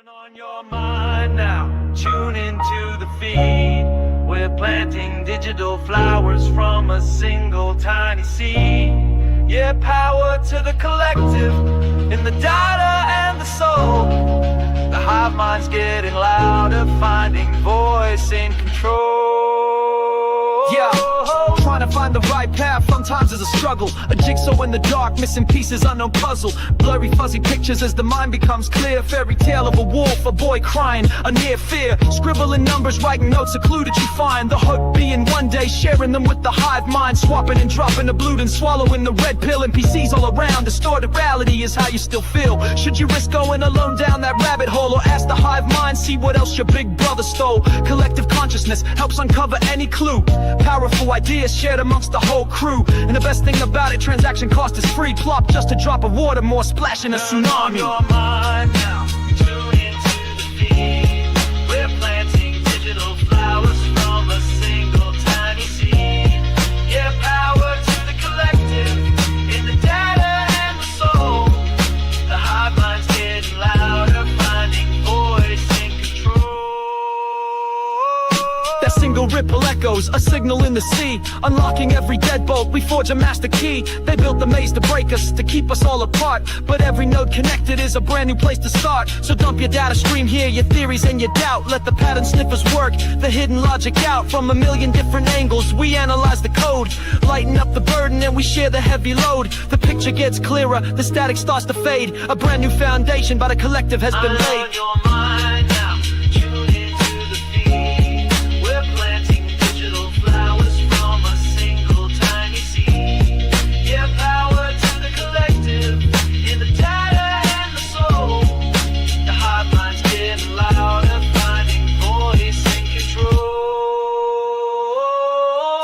On your mind now, tune into the feed. We're planting digital flowers from a single tiny seed. Yeah, power to the collective, in the data and the soul. The hive mind's getting louder, finding voice in control. Yeah, trying to find the right path sometimes is a struggle. A jigsaw in the dark, missing pieces, unknown puzzle. Blurry fuzzy pictures as the mind becomes clear. Fairy tale of a wolf, a boy crying, a near fear. Scribbling numbers, writing notes, a clue that you find. The hope being one day sharing them with the hive mind. Swapping and dropping the blue and swallowing the red pill. NPCs all around, distorted reality is how you still feel. Should you risk going alone down that rabbit hole, or ask the hive mind, see what else your big brother stole? Collective consciousness helps uncover any clue. Powerful ideas shared amongst the whole crew. And the best thing about it, transaction cost is free. Plop just a drop of water, more splash in a tsunami. Your mind now, tune into the feed. We're planting digital flowers from a single tiny seed. Yeah, power to the collective, in the data and the soul. The hive mind's getting louder, finding voice in control. That single ripple echoes, a signal in the sea. Unlocking every deadbolt, we forge a master key. They built the maze to break us, to keep us all apart. But every node connected is a brand new place to start. So dump your data stream here, your theories and your doubt. Let the pattern sniffers work, the hidden logic out. From a million different angles, we analyze the code. Lighten up the burden and we share the heavy load. The picture gets clearer, the static starts to fade. A brand new foundation by the collective has been laid. On your mind now, tune into the feed. We're planting digital flowers from a single tiny seed. Yeah, power to the collective, in the data and the soul. The hive mind's getting louder, finding voice in control.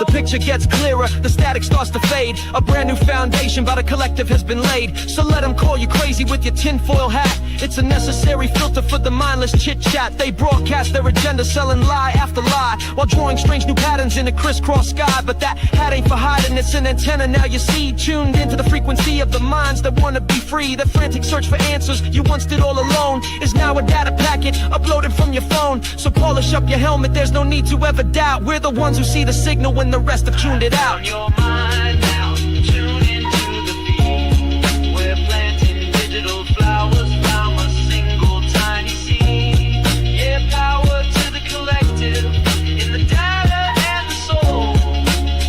The picture gets clearer, the static starts to fade. A brand new foundation by the collective has been laid. So let them call you crazy with your tinfoil hat. It's a necessary filter for the mindless chit-chat. They broadcast their agenda, selling lie after lie, while drawing strange new patterns in a crisscross sky. But that hat ain't for hiding, it's an antenna now you see. Tuned into the frequency of the minds that wanna be free. The frantic search for answers you once did all alone is now a data packet uploaded from your phone. So polish up your helmet, there's no need to ever doubt. We're the ones who see the signal when the rest have tuned it out. On your mind now, tune into the feed. We're planting digital flowers from a single tiny seed. Yeah, power to the collective, in the data and the soul.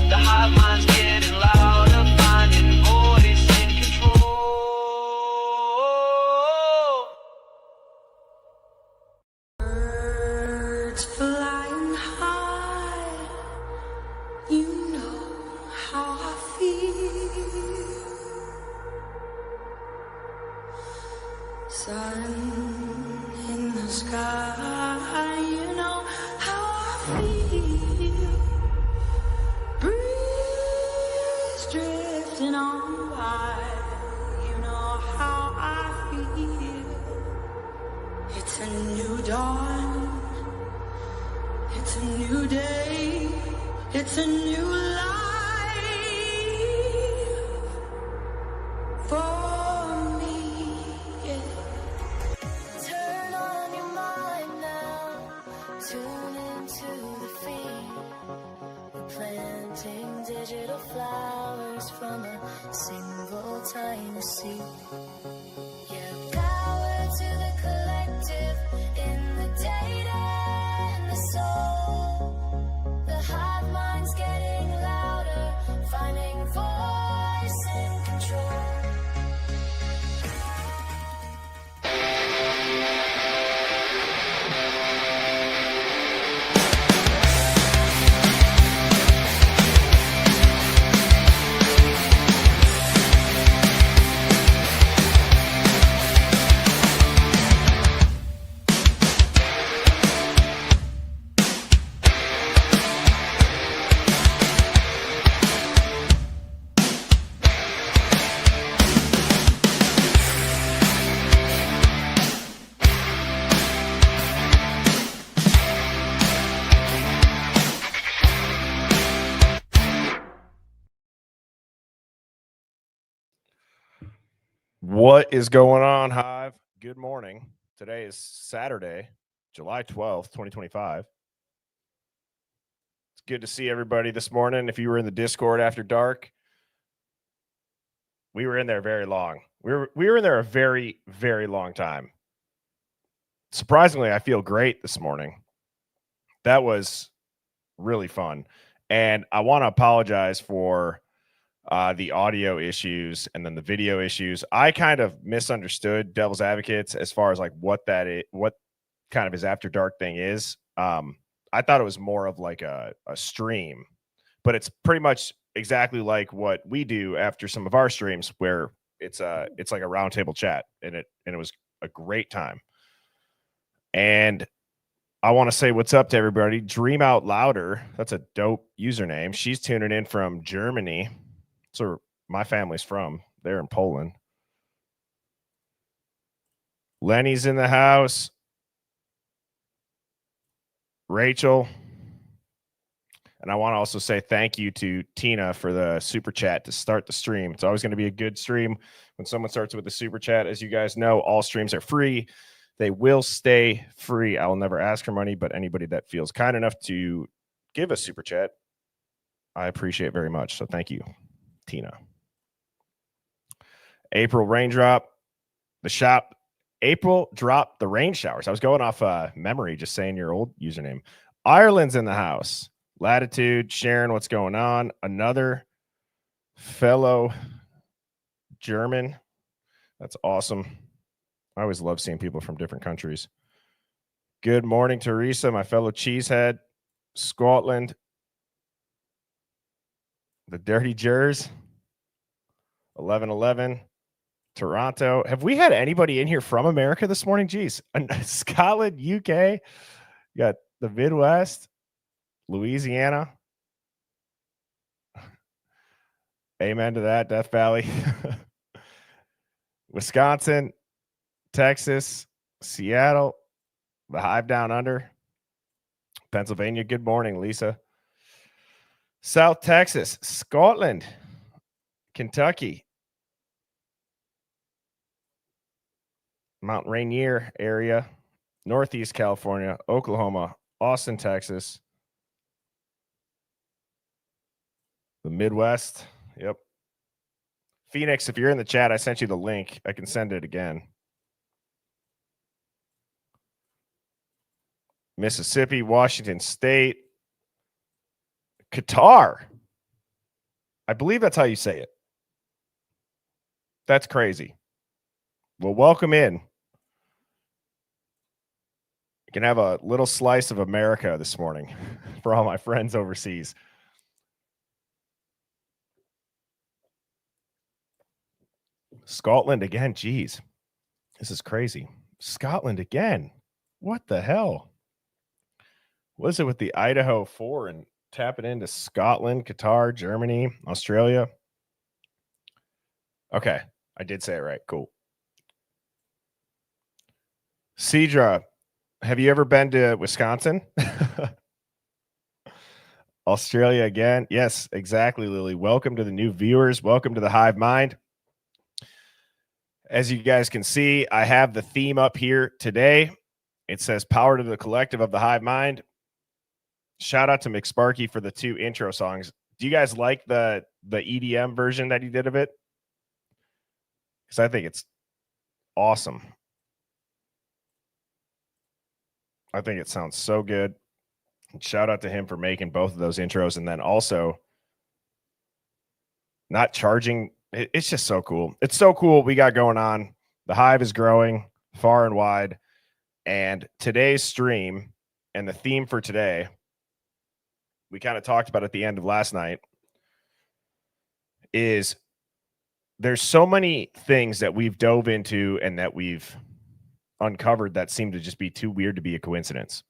The hive mind's getting louder, finding voice in control. Birds flying high, you know how I feel. Sun in the sky, you know how I feel. Breeze drifting on by, you know how I feel. It's a new dawn, it's a new day, it's a new life for me, yeah. Turn on your mind now, tune into the feed. We're planting digital flowers from a single tiny seed. Yeah, power to the collective, in the data and the soul. The hive mind's getting louder, finding voice in control. What is going on, Hive? Good morning. Today is Saturday, July 12th, 2025. It's good to see everybody this morning. If you were in the Discord after dark, we were in there very long. We were in there a very, very long time. Surprisingly, I feel great this morning. That was really fun. And I want to apologize for the audio issues and then the video issues. I kind of misunderstood Devil's Advocates as far as like what kind of his after dark thing is. I thought it was more of like a stream, but it's pretty much exactly like what we do after some of our streams, where it's like a roundtable chat, and it was a great time. And I want to say what's up to everybody. Dream Out Louder, that's a dope username. She's tuning in from Germany. So my family's from. They're in Poland. Lenny's in the house. Rachel. And I want to also say thank you to Tina for the super chat to start the stream. It's always going to be a good stream when someone starts with the super chat. As you guys know, all streams are free. They will stay free. I will never ask for money, but anybody that feels kind enough to give a super chat, I appreciate very much. So thank you, Tina. April Raindrop, the shop. April dropped the rain showers. I was going off memory, just saying your old username. Ireland's in the house. Latitude, Sharon, what's going on? Another fellow German. That's awesome. I always love seeing people from different countries. Good morning, Teresa, my fellow cheesehead. Scotland. The Dirty Jers. 11:11. Toronto. Have we had anybody in here from America this morning? Jeez. Scotland, UK. You got the Midwest. Louisiana. Amen to that, Death Valley. Wisconsin, Texas, Seattle, the Hive Down Under, Pennsylvania. Good morning, Lisa. South Texas, Scotland, Kentucky, Mount Rainier area, Northeast California, Oklahoma, Austin, Texas, the Midwest. Yep. Phoenix, if you're in the chat, I sent you the link. I can send it again. Mississippi, Washington State, Qatar. I believe that's how you say it. That's crazy. Well, welcome in. You can have a little slice of America this morning for all my friends overseas. Scotland again. Geez, this is crazy. Scotland again. What the hell? What is it with the Idaho 4 and tapping into Scotland, Qatar, Germany, Australia? Okay, I did say it right. Cool. Cedra, have you ever been to Wisconsin? Australia again. Yes, exactly, Lily. Welcome to the new viewers. Welcome to the Hive Mind. As you guys can see, I have the theme up here today. It says power to the collective of the Hive Mind. Shout out to McSparky for the 2 intro songs. Do you guys like the EDM version that he did of it? Because I think it's awesome. I think it sounds so good. And shout out to him for making both of those intros, and then also not charging. It's just so cool. It's so cool what we got going on. The Hive is growing far and wide. And today's stream and the theme for today, we kind of talked about at the end of last night, is there's so many things that we've dove into and that we've uncovered that seem to just be too weird to be a coincidence.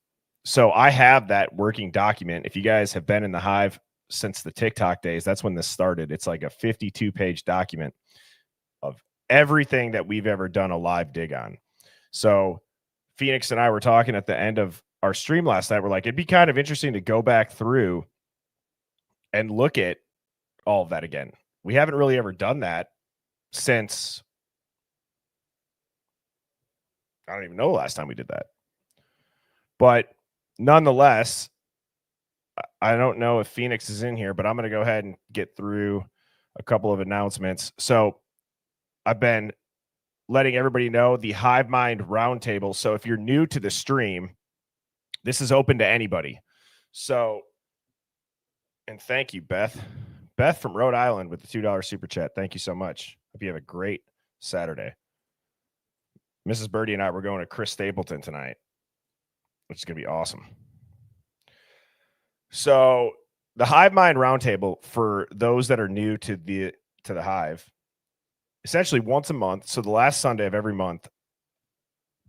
So I have that working document. If you guys have been in the Hive since the TikTok days, that's when this started. It's like a 52-page document of everything that we've ever done a live dig on. So Phoenix and I were talking at the end of our stream last night. We're like, it'd be kind of interesting to go back through and look at all of that again. We haven't really ever done that since I don't even know the last time we did that. But nonetheless, I don't know if Phoenix is in here, but I'm going to go ahead and get through a couple of announcements. So I've been letting everybody know the Hive Mind Roundtable. So if you're new to the stream, this is open to anybody. So, and thank you, Beth. Beth from Rhode Island with the $2 super chat. Thank you so much. Hope you have a great Saturday. Mrs. Birdie and I were going to Chris Stapleton tonight, which is going to be awesome. So the Hive Mind Roundtable, for those that are new to the Hive, essentially once a month. So the last Sunday of every month,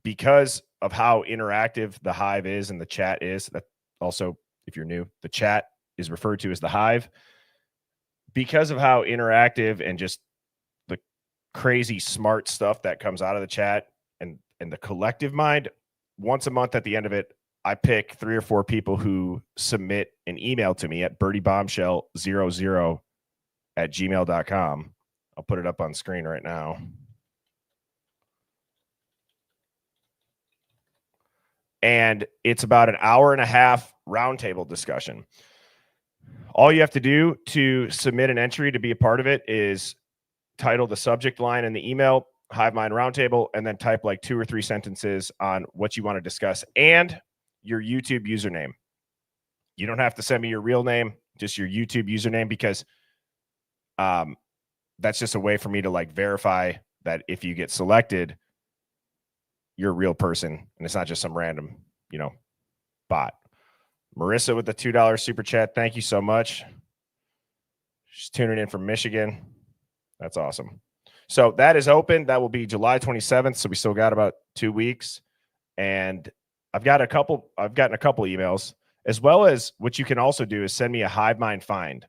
because of how interactive the Hive is and the chat is, that also, if you're new, the chat is referred to as the Hive. Because of how interactive and just the crazy smart stuff that comes out of the chat and the collective mind, once a month at the end of it, I pick 3 or 4 people who submit an email to me at birdiebombshell00@gmail.com. I'll put it up on screen right now. And it's about an hour and a half roundtable discussion. All you have to do to submit an entry to be a part of it is title the subject line in the email, Hive Mind Roundtable, and then type like 2 or 3 sentences on what you want to discuss and your YouTube username. You don't have to send me your real name, just your YouTube username, because that's just a way for me to like verify that if you get selected, you're a real person and it's not just some random, bot. Marissa with the $2 super chat. Thank you so much. She's tuning in from Michigan. That's awesome. So that is open. That will be July 27th. So we still got about 2 weeks. And I've gotten a couple emails, as well as what you can also do is send me a Hive Mind find,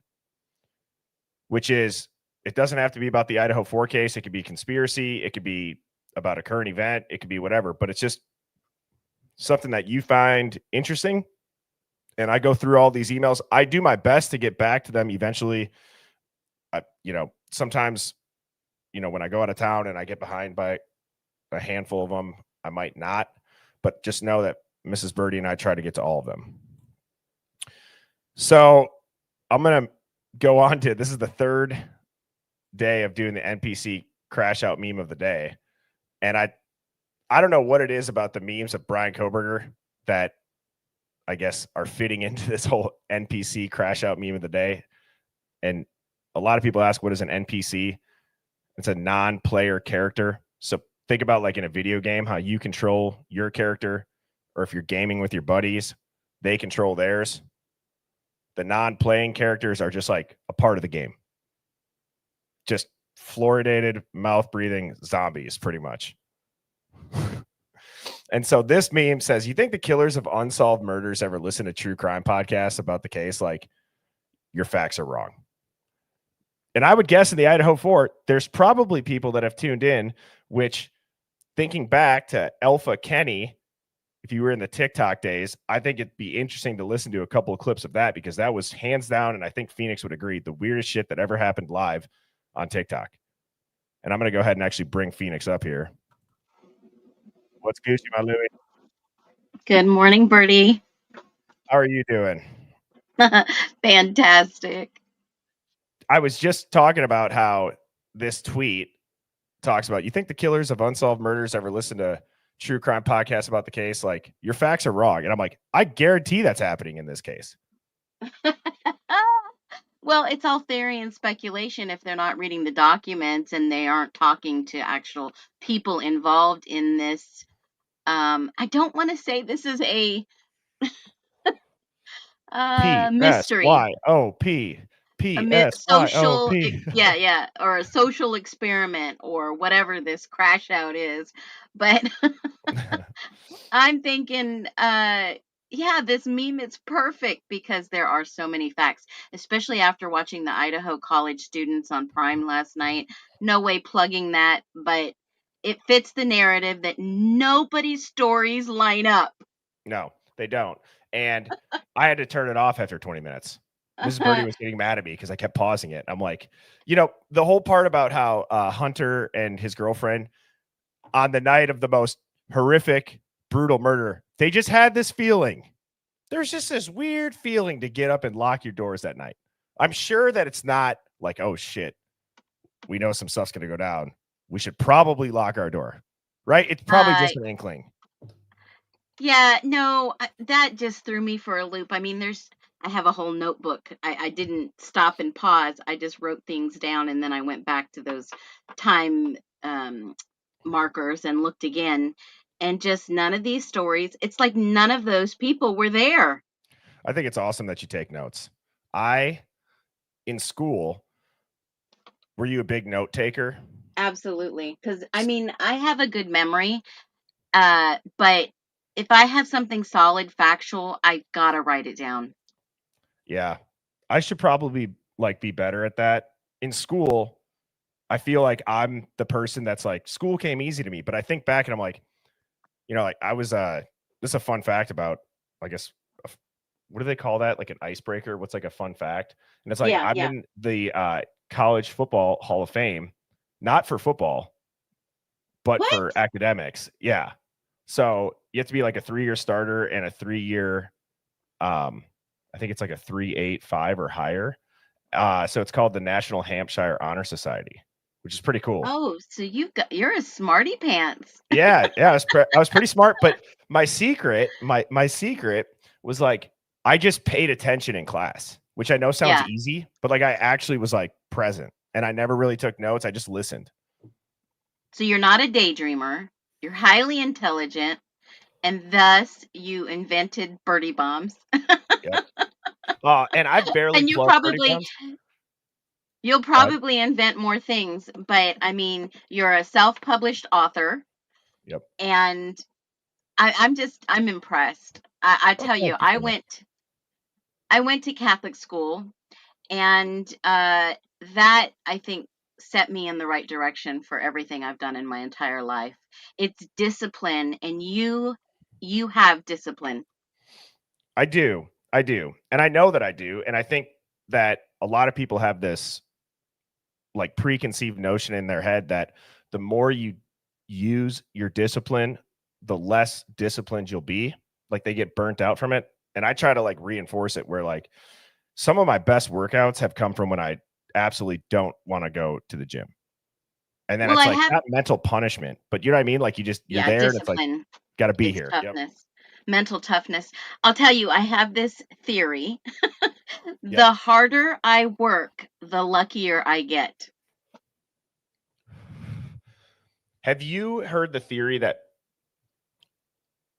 which is, it doesn't have to be about the Idaho 4 case. It could be conspiracy. It could be about a current event. It could be whatever, but it's just something that you find interesting. And I go through all these emails. I do my best to get back to them eventually. Sometimes, when I go out of town and I get behind by a handful of them, I might not, but just know that Mrs. Birdie and I try to get to all of them. So I'm going to go on to, this is the 3rd day of doing the NPC crash out meme of the day. And I don't know what it is about the memes of Brian Koberger that I guess are fitting into this whole NPC crash out meme of the day. And a lot of people ask, what is an NPC? It's a non-player character. So think about like in a video game, how you control your character, or if you're gaming with your buddies, they control theirs. The non-playing characters are just like a part of the game. Just fluoridated, mouth-breathing zombies, pretty much. And so this meme says, you think the killers of unsolved murders ever listen to true crime podcasts about the case? Like, your facts are wrong. And I would guess in the Idaho 4, there's probably people that have tuned in, which, thinking back to Alpha Kenny, if you were in the TikTok days, I think it'd be interesting to listen to a couple of clips of that, because that was hands down, and I think Phoenix would agree, the weirdest shit that ever happened live on TikTok. And I'm going to go ahead and actually bring Phoenix up here. What's Gucci, my Louie? Good morning, Birdie. How are you doing? Fantastic. I was just talking about how this tweet talks about, you think the killers of unsolved murders ever listen to true crime podcasts about the case? Like, your facts are wrong. And I'm like, I guarantee that's happening in this case. Well, it's all theory and speculation if they're not reading the documents and they aren't talking to actual people involved in this. I don't want to say this is a mystery. P-S-Y-O-P. P-S-Y-O-P. Yeah, or a social experiment or whatever this crash out is. But I'm thinking, this meme is perfect because there are so many facts, especially after watching the Idaho college students on Prime last night. No way plugging that, but it fits the narrative that nobody's stories line up. No, they don't. And I had to turn it off after 20 minutes. Mrs. Birdie was getting mad at me because I kept pausing it. I'm like, the whole part about how Hunter and his girlfriend, on the night of the most horrific, brutal murder, they just had this feeling. There's just this weird feeling to get up and lock your doors at night. I'm sure that it's not like, oh shit, we know some stuff's going to go down. We should probably lock our door, right? It's probably Uh, just an inkling. yeah, no, that just threw me for a loop. I mean, I have a whole notebook. I didn't stop and pause. I just wrote things down and then I went back to those time markers and looked again. And just none of these stories, it's like none of those people were there. I think it's awesome that you take notes. In school, were you a big note taker? Absolutely. Because I mean, I have a good memory, but if I have something solid, factual, I gotta write it down. Yeah. I should probably like be better at that. In school, I feel like I'm the person that's like, school came easy to me, but I think back and I'm like, like I was this is a fun fact about, I guess, what do they call that? Like an icebreaker? What's like a fun fact? And it's like Yeah, I'm yeah. in the college football Hall of Fame, not for football, but What? for academics. Yeah. So you have to be like a 3-year starter and a 3-year I think it's like a 3.85 or higher. So it's called the National Hampshire Honor Society, which is pretty cool. Oh, so you're a smarty pants. Yeah, I was pretty smart, but my secret was like I just paid attention in class, which I know sounds Yeah. easy, but like I actually was like present and I never really took notes. I just listened. So you're not a daydreamer. You're highly intelligent, and thus you invented birdie bombs. Yep. And I've barely And plugged birdie bombs. you'll But probably invent more things, but I mean, you're a self-published author, yep. and I'm impressed. I Oh, tell you, thank you so much. I went to Catholic school, and that I think set me in the right direction for everything I've done in my entire life. It's discipline, and you have discipline. I do. I do. And I know that I do. And I think that a lot of people have this like preconceived notion in their head that the more you use your discipline, the less disciplined you'll be. Like they get burnt out from it. And I try to like reinforce it where like some of my best workouts have come from when I absolutely don't want to go to the gym. And then Well, it's I like have not mental punishment, but you know what I mean? Like you're yeah, there and it's like, discipline. got to be It's here. Yep. toughness, mental toughness. I'll tell you, I have this theory. Yep. The harder I work, the luckier I get. Have you heard the theory that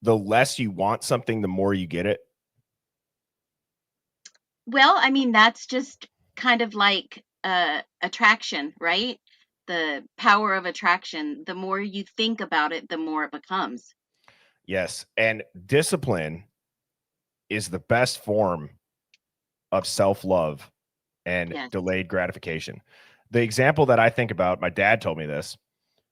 the less you want something, the more you get it? Well, I mean, that's just kind of like attraction, right? The power of attraction. The more you think about it, the more it becomes. Yes. And discipline is the best form of self-love and Yes. delayed gratification. The example that I think about, my dad told me this.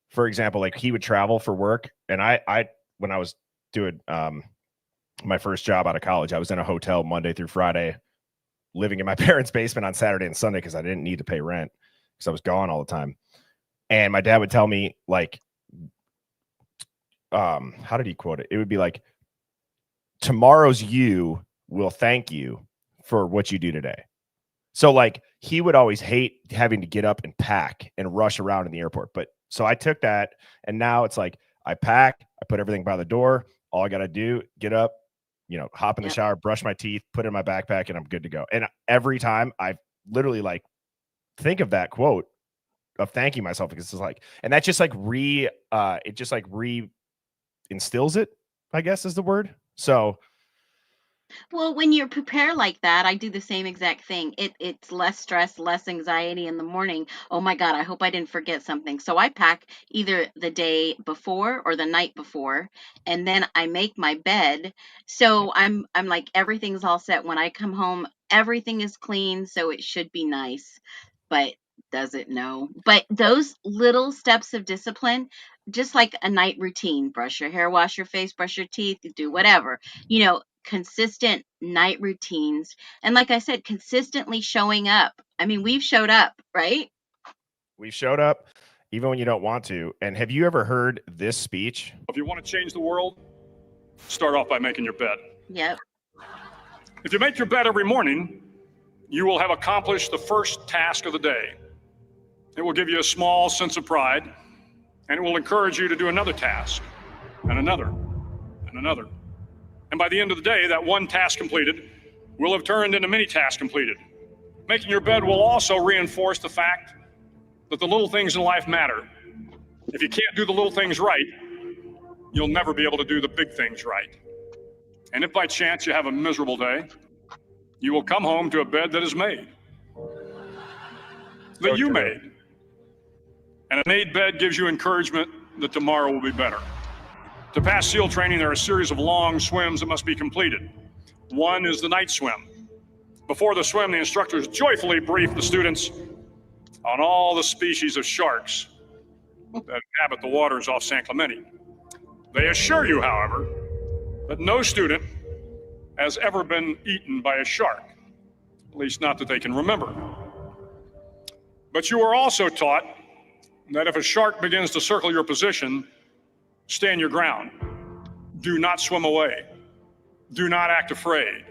For example, like he would travel for work, and I when I was doing my first job out of college, I was in a hotel Monday through Friday, living in my parents' basement on Saturday and Sunday because I didn't need to pay rent because I was gone all the time. And my dad would tell me like, how did he quote it? It would be like, tomorrow's you will thank you for what you do today. So like he would always hate having to get up and pack and rush around in the airport. But so I took that and now it's like I pack, I put everything by the door. All I got to do, get up, hop in the Yep. shower, brush my teeth, put it in my backpack, and I'm good to go. And every time I literally like think of that quote of thanking myself because it's like, and that just like it just like instills it, I guess is the word. So Well, when you prepare like that, I do the same exact thing. It's less stress, less anxiety in the morning. Oh my God, I hope I didn't forget something. So I pack either the day before or the night before, and then I make my bed. So I'm like everything's all set. When I come home, everything is clean, so it should be nice. But does it no? But those little steps of discipline, just like a night routine, brush your hair, wash your face, brush your teeth, do whatever, consistent night routines. And like I said, consistently showing up. I mean, we've showed up, right? we showed up even when you don't want to. And have you ever heard this speech? If you want to change the world, start off by making your bed. Yep. If you make your bed every morning, you will have accomplished the first task of the day. It will give you a small sense of pride, and it will encourage you to do another task, and another, and another. And by the end of the day, that one task completed will have turned into many tasks completed. Making your bed will also reinforce the fact that the little things in life matter. If you can't do the little things right, you'll never be able to do the big things right. And if by chance you have a miserable day, you will come home to a bed that is made, that you made. And a made bed gives you encouragement that tomorrow will be better. To pass SEAL training, there are a series of long swims that must be completed. One is the night swim. Before the swim, the instructors joyfully brief the students on all the species of sharks that inhabit the waters off San Clemente. They assure you, however, that no student has ever been eaten by a shark, at least not that they can remember. But you are also taught that if a shark begins to circle your position, stand your ground. Do not swim away. Do not act afraid.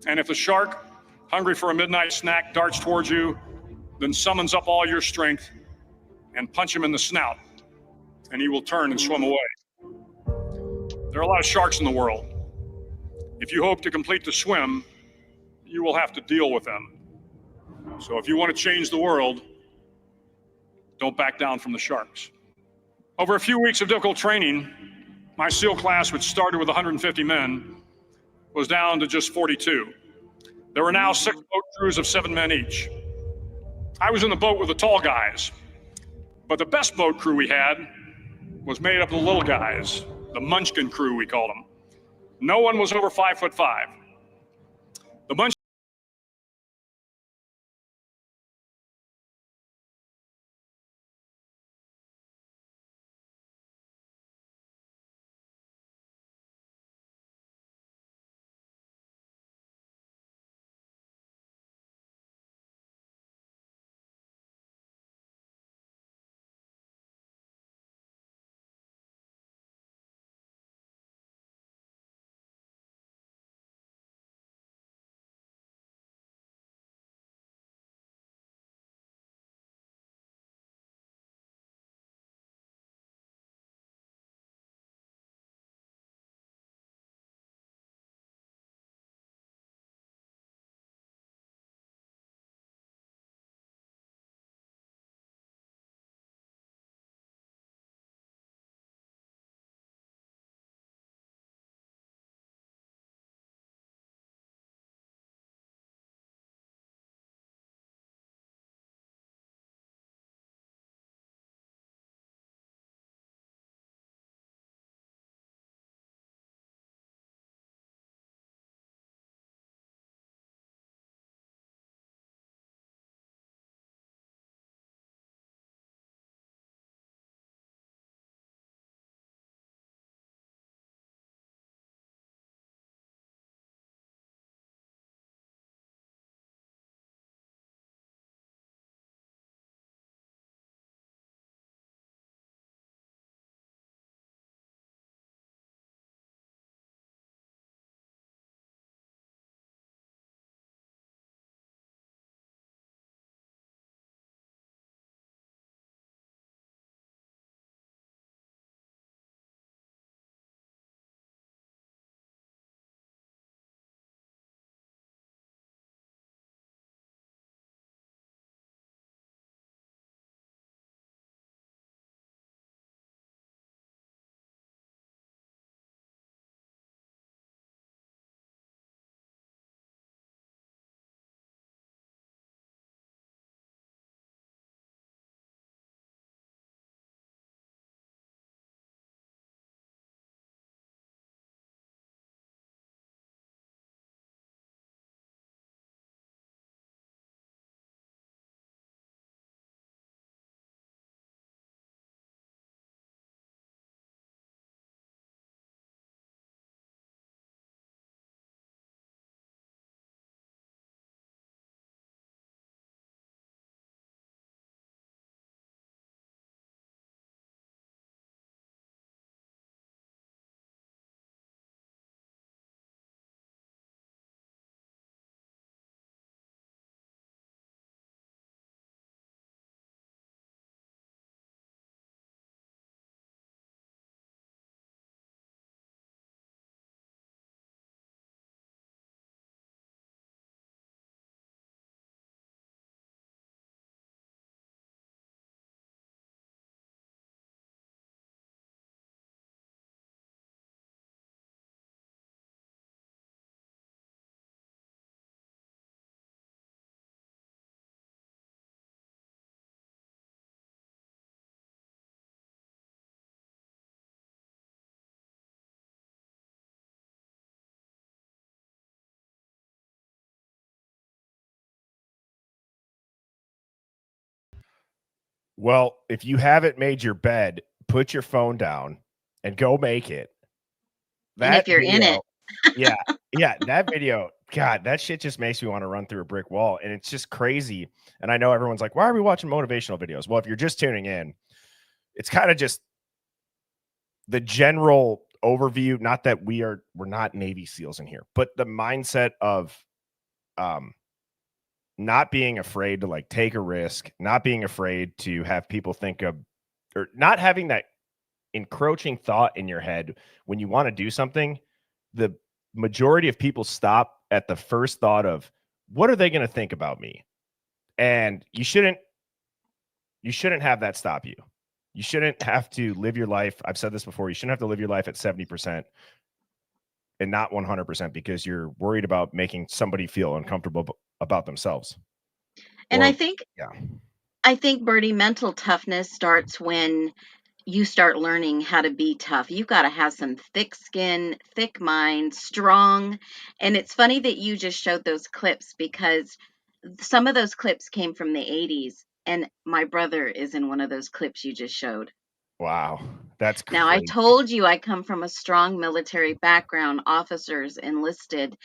And if the shark, hungry for a midnight snack, darts towards you, then summons up all your strength and punch him in the snout, and he will turn and swim away. There are a lot of sharks in the world. If you hope to complete the swim, you will have to deal with them. So if you want to change the world, don't back down from the sharks. Over a few weeks of difficult training, my SEAL class, which started with 150 men, was down to just 42. There were now 6 boat crews of 7 men each. I was in the boat with the tall guys, but the best boat crew we had was made up of the little guys, the Munchkin crew, we called them. No one was over 5'5". The Munchkin Well, if you haven't made your bed, put your phone down and go make it. And if That you're in it, video, yeah, that video, God, that shit just makes me want to run through a brick wall. And it's just crazy. And I know everyone's like, why are we watching motivational videos? Well, if you're just tuning in, it's kind of just the general overview. Not that we're not Navy SEALs in here, but the mindset of not being afraid to like take a risk, not being afraid to have people think of, or not having that encroaching thought in your head when you want to do something. The majority of people stop at the first thought of, what are they going to think about me? And you shouldn't have that stop you. You shouldn't have to live your life. I've said this before. You shouldn't have to live your life at 70% and not 100% because you're worried about making somebody feel uncomfortable about themselves. and Or- I think Birdie, mental toughness starts when you start learning how to be tough. You've got to have some thick skin, thick mind, strong. And it's funny that you just showed those clips because some of those clips came from the 80s. And my brother is in one of those clips you just showed. Wow, that's Now, I crazy. told you I come from a strong military background, officers enlisted.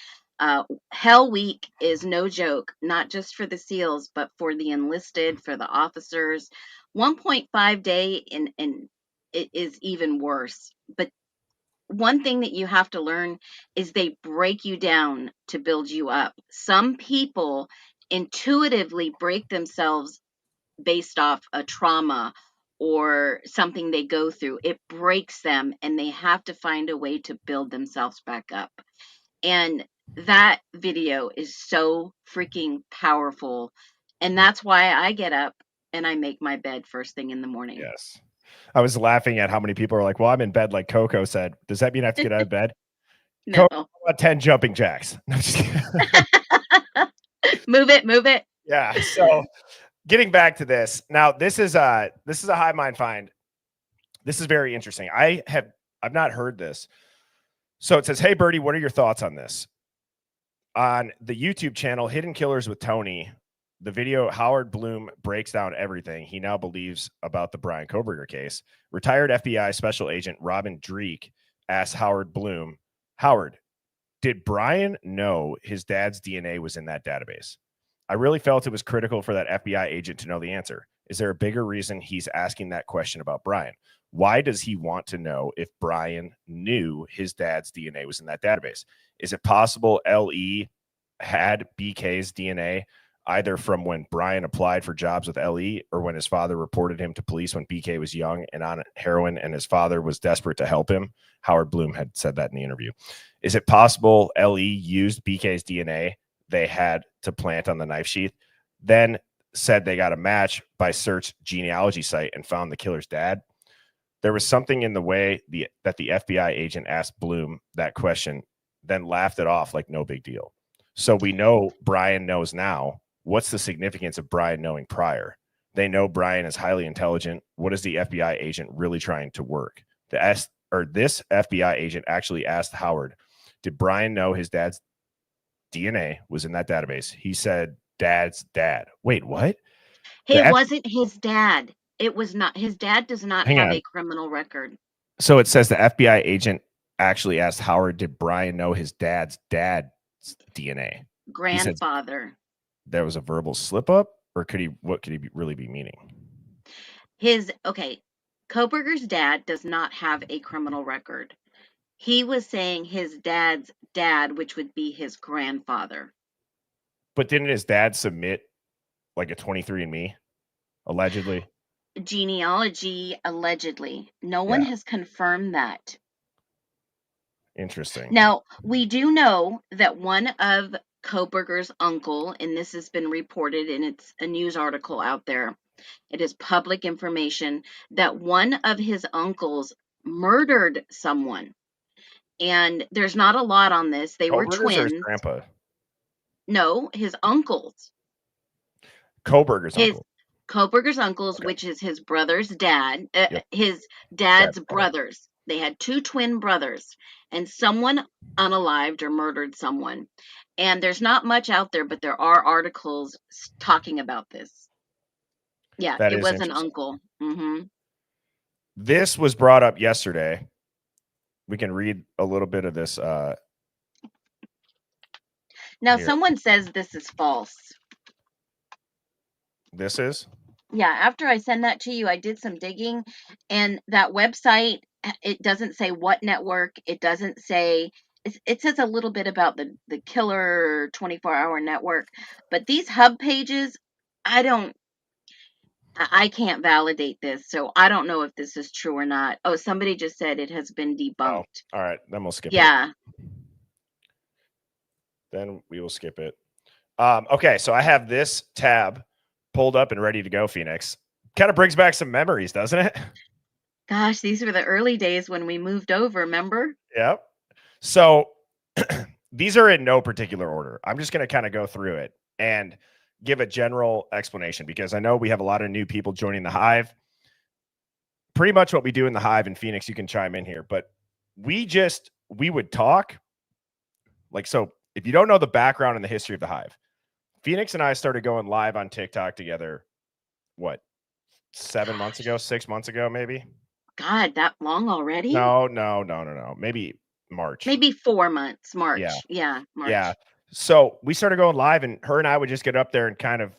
Hell Week is no joke, not just for the SEALs, but for the enlisted, for the officers. 1.5 day and it is even worse. But one thing that you have to learn is they break you down to build you up. Some people intuitively break themselves based off a trauma or something they go through. It breaks them and they have to find a way to build themselves back up. And that video is so freaking powerful. And that's why I get up and I make my bed first thing in the morning. Yes. I was laughing at how many people are like, well, I'm in bed like Coco said. Does that mean I have to get out of bed? No. Coco, 10 jumping jacks. No, I'm just kidding. Move it. Yeah. So getting back to this. Now, this is a Hive Mind find. This is very interesting. I've not heard this. So it says, hey, Birdie, what are your thoughts on this? On the YouTube channel, Hidden Killers with Tony, the video, Howard Bloom breaks down everything he now believes about the Brian Koberger case. Retired FBI Special Agent Robin Dreek asked Howard Bloom, Howard, did Brian know his dad's DNA was in that database? I really felt it was critical for that FBI agent to know the answer. Is there a bigger reason he's asking that question about Brian? Why does he want to know if Brian knew his dad's DNA was in that database? Is it possible LE had BK's DNA either from when Brian applied for jobs with LE or when his father reported him to police when BK was young and on heroin and his father was desperate to help him? Howard Bloom had said that in the interview. Is it possible LE used BK's DNA they had to plant on the knife sheath, then said they got a match by search genealogy site and found the killer's dad? There was something in the way that the FBI agent asked Bloom that question, then laughed it off like no big deal. So we know Brian knows now. What's the significance of Brian knowing prior? They know Brian is highly intelligent. What is the FBI agent really trying to work? This FBI agent actually asked Howard, did Brian know his dad's DNA was in that database? He said, dad's dad. Wait, what? It wasn't his dad. It was not. His dad does not Hang have on. a criminal record. So it says the FBI agent actually asked Howard, did Brian know his dad's DNA? Grandfather. There was a verbal slip up, or what could he really be meaning? Koberger's dad does not have a criminal record. He was saying his dad's dad, which would be his grandfather. But didn't his dad submit like a 23andMe, allegedly? Genealogy, allegedly. No one has confirmed that. Interesting. Now, we do know that one of Koberger's uncle, and this has been reported, and it's a news article out there, it is public information, that one of his uncles murdered someone. And there's not a lot on this. They were Koberger's twins. or his grandpa? No, his uncles. Koberger's uncle. Koberger's uncles, which is his brother's dad, his dad's brothers. They had two twin brothers, and someone unalived or murdered someone. And there's not much out there, but there are articles talking about this. Yeah, That it is was an interesting. uncle. Hmm. This was brought up yesterday. We can read a little bit of this Now, here. someone says this is false. This is? Yeah, after I send that to you, I did some digging, and that website, it doesn't say what network. It doesn't say. It says a little bit about the killer 24-hour network, but these hub pages, I don't. I can't validate this, so I don't know if this is true or not. Oh, somebody just said it has been Oh, debunked. all right. Then we'll skip it. Yeah. Then we will skip it. Okay, so I have this tab pulled up and ready to go, Phoenix. Kind of brings back some memories, doesn't it? Gosh, these were the early days when we moved over, remember? Yep. So these are in no particular order. I'm just going to kind of go through it and give a general explanation because I know we have a lot of new people joining the Hive. Pretty much what we do in the Hive in Phoenix, you can chime in here, but we would talk like, so if you don't know the background and the history of the Hive, Phoenix and I started going live on TikTok together, what, 7 months ago, 6 months ago, maybe? God, that long already? No. Maybe March. Maybe 4 months. Yeah. March. Yeah, March. Yeah. So we started going live and her and I would just get up there and kind of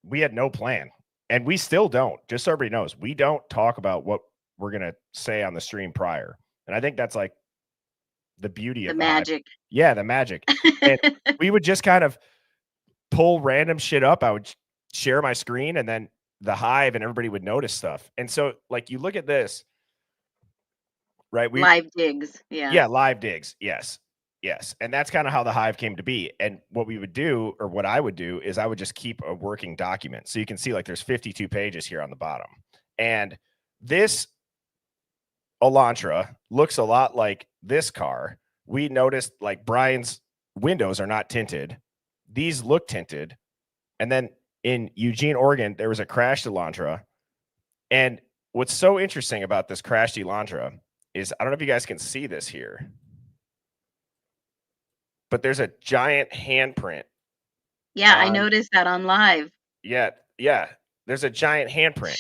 we had no plan. And we still don't, just so everybody knows, we don't talk about what we're going to say on the stream prior. And I think that's like the beauty The of the Hive. magic. Yeah, the magic. And we would just kind of pull random shit up. I would share my screen and then the Hive and everybody would notice stuff. And so like you look at this, right? Live digs. Yeah. Yeah, live digs. Yes. Yes. And that's kind of how the Hive came to be. And what we would do, or what I would do, is I would just keep a working document. So you can see like there's 52 pages here on the bottom. And this Elantra looks a lot like this car. We noticed like Brian's windows are not tinted. These look tinted. And then in Eugene, Oregon, there was a crashed Elantra. And what's so interesting about this crashed Elantra is, I don't know if you guys can see this here, but there's a giant handprint. Yeah, I noticed that on live. Yeah. There's a giant handprint.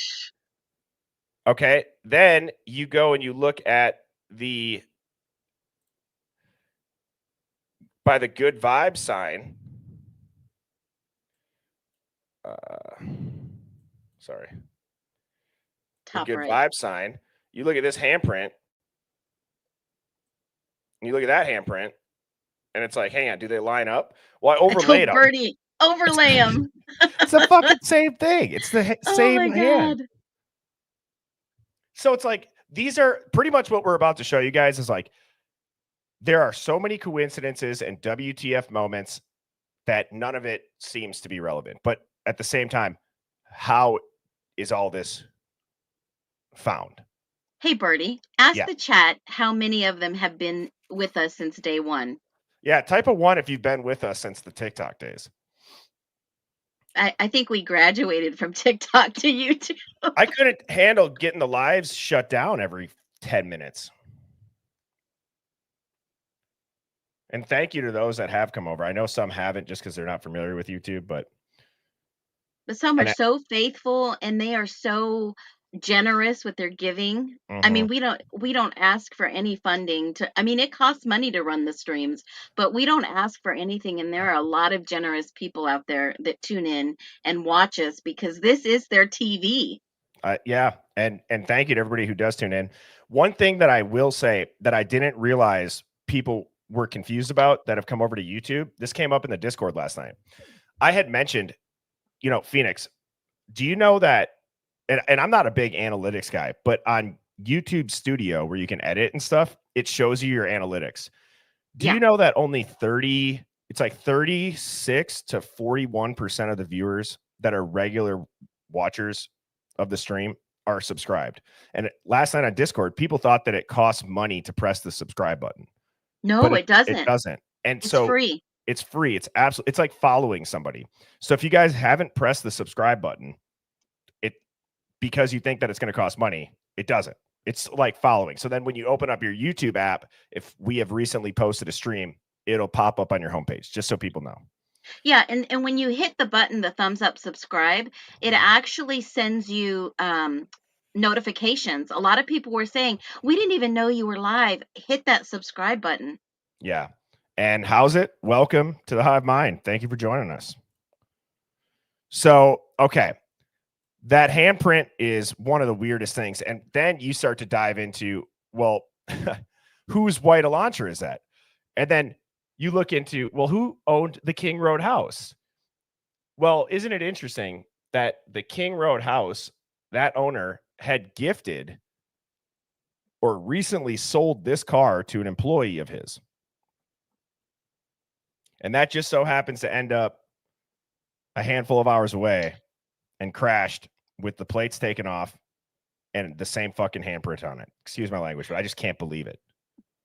Okay. Then you go and you look at by the good vibe sign. Sorry. Top the good right. vibe sign. You look at this handprint. And you look at that handprint. And it's like, hang on, do they line up? Well, I overlaid them. Birdie, overlay them. It's the fucking same thing. It's the same Oh my hand. God. So it's like, these are pretty much what we're about to show you guys is like, there are so many coincidences and WTF moments that none of it seems to be relevant. But at the same time, how is all this found? Hey, Birdie, ask Yeah. the chat how many of them have been with us since day one. Yeah, type a 1 if you've been with us since the TikTok days. I think we graduated from TikTok to YouTube. I couldn't handle getting the lives shut down every 10 minutes. And thank you to those that have come over. I know some haven't just because they're not familiar with YouTube, but some are so faithful and they are so generous with their giving. I mean, we don't ask for any funding it costs money to run the streams, but we don't ask for anything, and there are a lot of generous people out there that tune in and watch us because this is their TV. Yeah, and thank you to everybody who does tune in. One thing that I will say that I didn't realize people were confused about that have come over to YouTube, this came up in the Discord last night. I had mentioned, Phoenix, do you know that, and I'm not a big analytics guy, but on YouTube Studio where you can edit and stuff, it shows you your analytics. Do you know that only 36 to 41% of the viewers that are regular watchers of the stream are subscribed? And last night on Discord, people thought that it costs money to press the subscribe button. No, But it doesn't. It doesn't. And it's so free. It's free. It's absolutely, it's like following somebody. So if you guys haven't pressed the subscribe button, because you think that it's going to cost money, it doesn't. It's like following. So then when you open up your YouTube app, if we have recently posted a stream, it'll pop up on your homepage, just so people know. Yeah, and when you hit the button, the thumbs up subscribe, it actually sends you notifications. A lot of people were saying, we didn't even know you were live. Hit that subscribe button. Yeah. And how's it? Welcome to the Hive Mind. Thank you for joining us. So, okay. That handprint is one of the weirdest things. And then you start to dive into, well, whose white Elantra is that? And then you look into, well, who owned the King Road house? Well, isn't it interesting that the King Road house, that owner had gifted or recently sold this car to an employee of his? And that just so happens to end up a handful of hours away and crashed with the plates taken off and the same fucking handprint on it. Excuse my language, but I just can't believe it.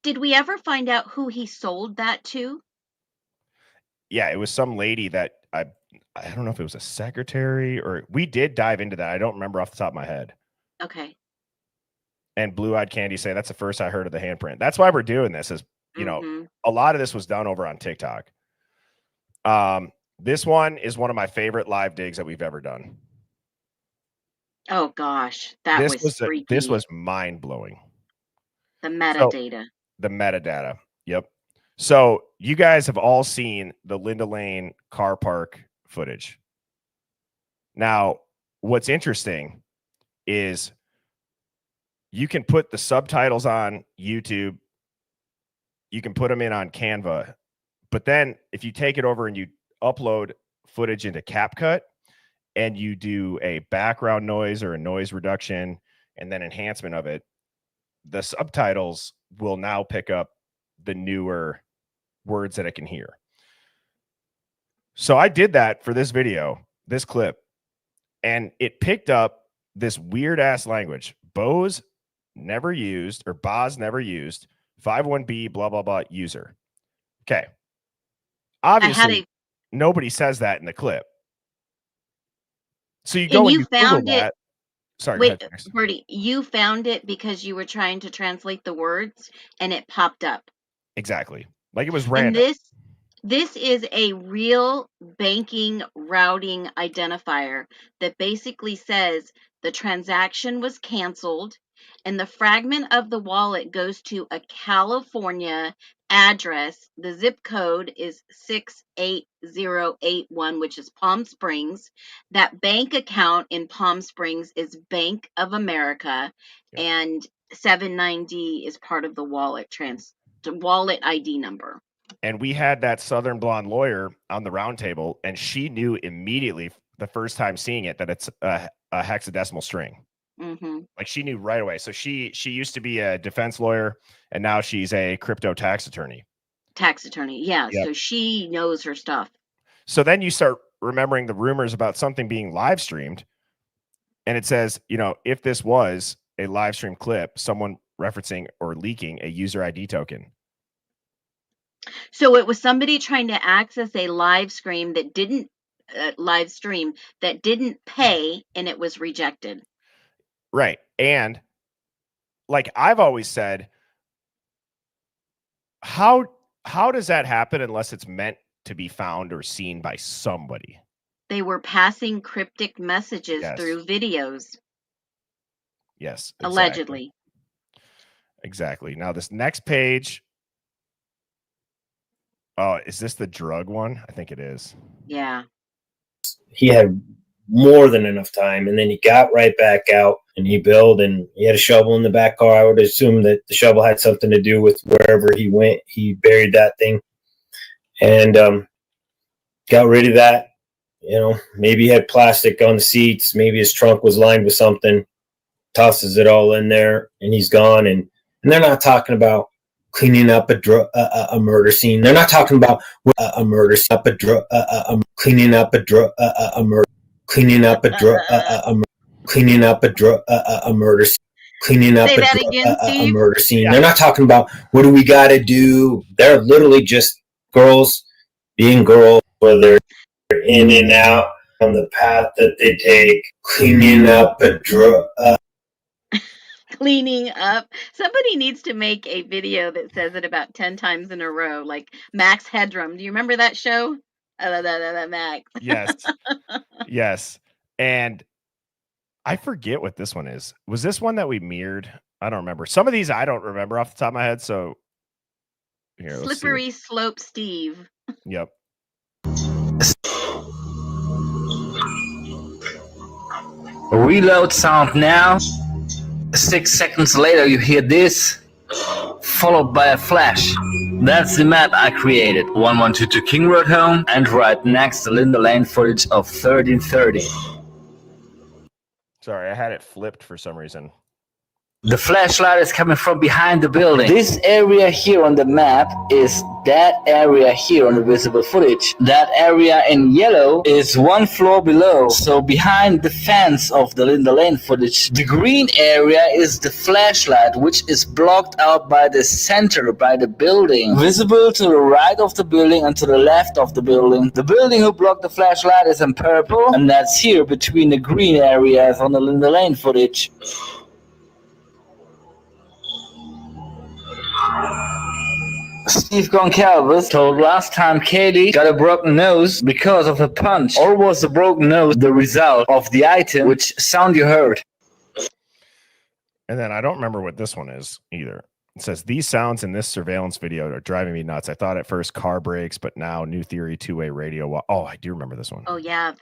Did we ever find out who he sold that to? Yeah, it was some lady that I don't know if it was a secretary or we did dive into that. I don't remember off the top of my head. Okay. And Blue Eyed Candy say that's the first I heard of the handprint. That's why we're doing this is, you know, a lot of this was done over on TikTok. This one is one of my favorite live digs that we've ever done. Oh gosh, that was freaky. This was mind blowing. The metadata. The metadata. Yep. So you guys have all seen the Linda Lane car park footage. Now, what's interesting is you can put the subtitles on YouTube. You can put them in on Canva. But then if you take it over and you upload footage into CapCut and you do a background noise or a noise reduction and then enhancement of it, the subtitles will now pick up the newer words that it can hear. So I did that for this video, this clip, and it picked up this weird ass language. Boz never used, 51B, blah, blah, blah, user. Okay. Obviously, nobody says that in the clip. So you go and you found it. That. Sorry, wait, Bertie, you found it because you were trying to translate the words and it popped up. Exactly. Like it was random. And this is a real banking routing identifier that basically says the transaction was canceled and the fragment of the wallet goes to a California address. The zip code is 68081, which is Palm Springs. That bank account in Palm Springs is Bank of America, and 79D is part of the wallet ID number. And we had that Southern blonde lawyer on the round table, and she knew immediately the first time seeing it that it's a hexadecimal string. Mm-hmm. Like she knew right away. So she used to be a defense lawyer, and now she's a crypto tax attorney. Yeah. Yep. So she knows her stuff. So then you start remembering the rumors about something being live streamed, and it says, you know, if this was a live stream clip, someone referencing or leaking a user ID token. So it was somebody trying to access a live stream that didn't pay, and it was rejected. Right. And like I've always said, how does that happen unless it's meant to be found or seen by somebody? They were passing cryptic messages through videos. Yes. Exactly. Allegedly. Exactly. Now this next page. Oh, is this the drug one? I think it is. Yeah. He had more than enough time, and then he got right back out and he built, and he had a shovel in the back car. I would assume that the shovel had something to do with wherever he went. He buried that thing and got rid of that. You know, maybe he had plastic on the seats. Maybe his trunk was lined with something. Tosses it all in there, and he's gone. And they're not talking about cleaning up a murder scene. They're not talking about a murder scene. Cleaning up a murder. Cleaning up a murder scene. Cleaning up a murder scene. They're not talking about what do we got to do. They're literally just girls being girls, whether they're in and out on the path that they take. Cleaning up cleaning up. Somebody needs to make a video that says it about 10 times in a row, like Max Headroom. Do you remember that show? Max. Yes. Yes. And I forget what this one is. Was this one that we mirrored? I don't remember. Some of these I don't remember off the top of my head. So here, let's see. Slippery Slope Steve. Yep. Reload sound now. 6 seconds later, you hear this, followed by a flash. That's the map I created. 1122 King Road home, and right next, the Linda Lane footage of 1330. Sorry, I had it flipped for some reason. The flashlight is coming from behind the building. This area here on the map is that area here on the visible footage. That area in yellow is 1 floor below. So behind the fence of the Linda Lane footage, the green area is the flashlight, which is blocked out by the center, by the building. Visible to the right of the building and to the left of the building. The building who blocked the flashlight is in purple, and that's here between the green areas on the Linda Lane footage. Steve Goncalves told last time Katie got a broken nose because of a punch. Or was the broken nose the result of the item, which sound you heard? And then I don't remember what this one is either. It says, these sounds in this surveillance video are driving me nuts. I thought at first car brakes, but now new theory, two-way radio. Oh, I do remember this one. Oh yeah,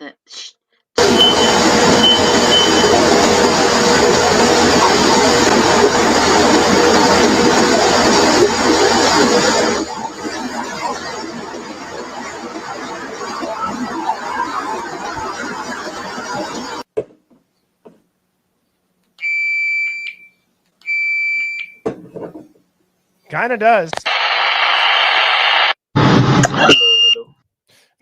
Kind of does.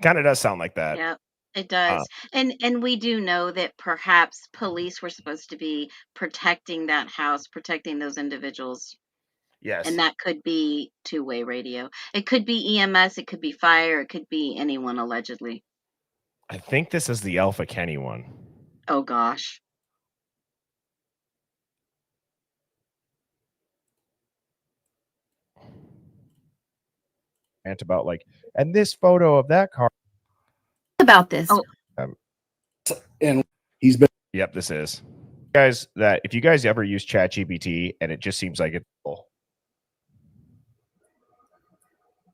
Kind of does sound like that. yeah, it does. And we do know that perhaps police were supposed to be protecting that house, protecting those individuals. Yes. And that could be two-way radio. It could be EMS, it could be fire, it could be anyone allegedly. I think this is the Alpha Kenny one. Oh gosh. And about like, and this photo of that car. About this. Oh. And he's been. Yep, this is. Guys, that if you guys ever use ChatGPT and it just seems like it's full.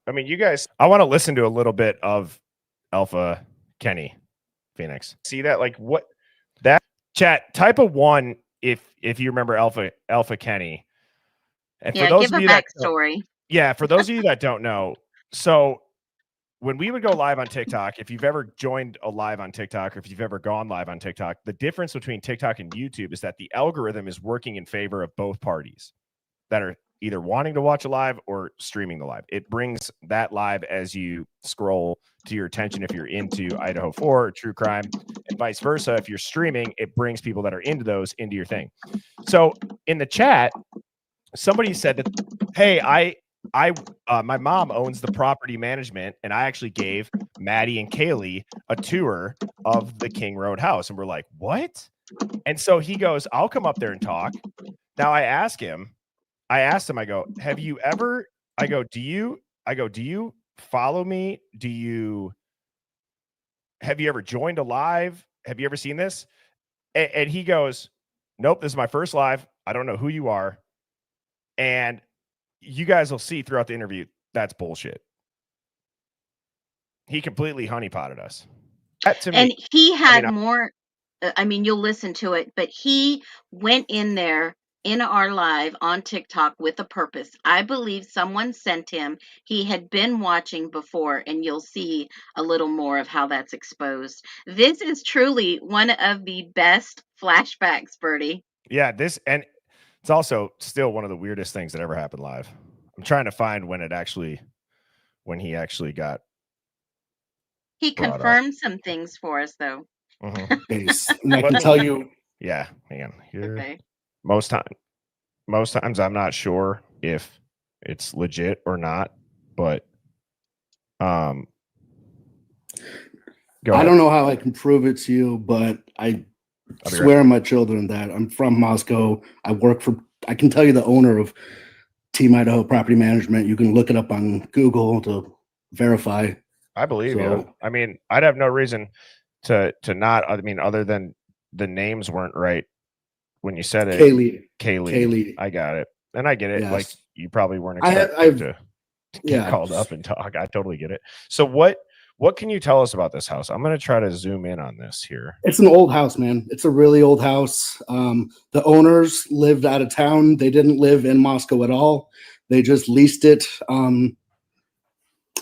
I mean, you guys, I want to listen to a little bit of Alpha Kenny Phoenix. See that? Like what that chat type of one if you remember Alpha Kenny. And Yeah, for those give of a you that backstory. yeah, for those of you that don't know, so when we would go live on TikTok, if you've ever joined a live on TikTok or if you've ever gone live on TikTok, the difference between TikTok and YouTube is that the algorithm is working in favor of both parties that are either wanting to watch a live or streaming the live. It brings that live as you scroll to your attention if you're into Idaho 4 or true crime, and vice versa. If you're streaming, it brings people that are into those into your thing. So in the chat, somebody said that, hey, my mom owns the property management, and I actually gave Maddie and Kaylee a tour of the King Road house. And we're like, what? And so he goes, I'll come up there and talk. Now I asked him, I go, have you ever, do you follow me? Have you ever joined a live? Have you ever seen this? And he goes, nope, this is my first live. I don't know who you are. And you guys will see throughout the interview, that's bullshit. He completely honeypotted us. That to And me, he had I mean, more, you'll listen to it, but he went in there in our live on TikTok with a purpose. I believe someone sent him. He had been watching before, and you'll see a little more of how that's exposed. This is truly one of the best flashbacks, Bertie. yeah, this, and it's also still one of the weirdest things that ever happened live. I'm trying to find when he actually got. He brought up. confirmed some things for us, though. Mhm. Case. And I can tell you, Yeah, hang on. Here. Okay. Most times I'm not sure if it's legit or not, but go I ahead. don't know how I can prove it to you, but I I'll be swear on my children that I'm from Moscow. I can tell you the owner of Team Idaho Property Management. You can look it up on Google to verify. I believe you. So I mean, I'd have no reason to not. I mean, other than the names weren't right when you said it. Kaylee. I got it, and I get it. Like Yes. you probably weren't I expecting I've to get yeah. called up and talk. I totally get it. So what can you tell us about this house? I'm going to try to zoom in on this here. It's an old house, man. It's a really old house. The owners lived out of town. They didn't live in Moscow at all. They just leased it.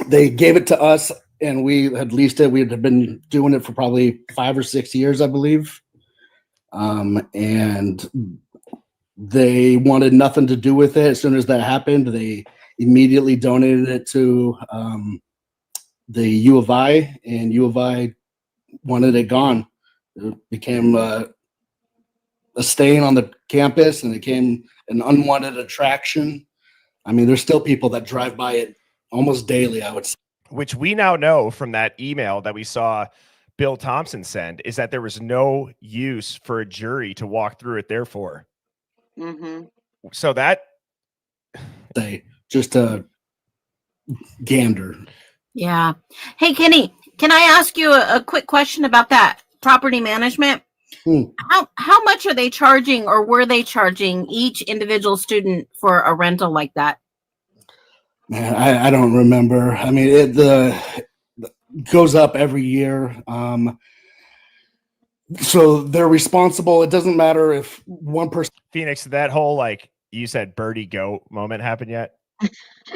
They gave it to us, and we had leased it. We had been doing it for probably 5 or 6 years, I believe. And they wanted nothing to do with it. As soon as that happened, they immediately donated it to the U of I, and U of I wanted it gone. It became a stain on the campus, and it became an unwanted attraction. I mean, there's still people that drive by it almost daily, I would say. Which we now know from that email that we saw Bill Thompson send is that there was no use for a jury to walk through it. Therefore, so that They just a gander. Yeah. Hey, Kenny, can I ask you a quick question about that property management? How much are they charging, or were they charging each individual student for a rental like that? Man, I don't remember. I mean, it goes up every year. So they're responsible. It doesn't matter if one person. Phoenix, that whole like you said birdie goat moment happened yet?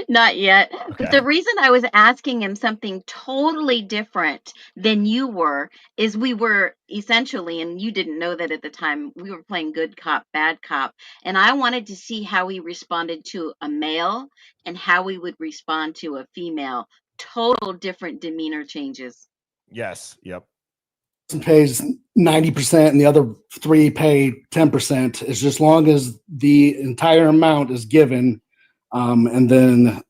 Not yet. Okay. But the reason I was asking him something totally different than you were is we were essentially, and you didn't know that at the time, we were playing good cop, bad cop. And I wanted to see how he responded to a male and how he would respond to a female. Total different demeanor changes. Yes. Yep. Pays 90% and the other 3 pay 10%. It's just long as the entire amount is given. And then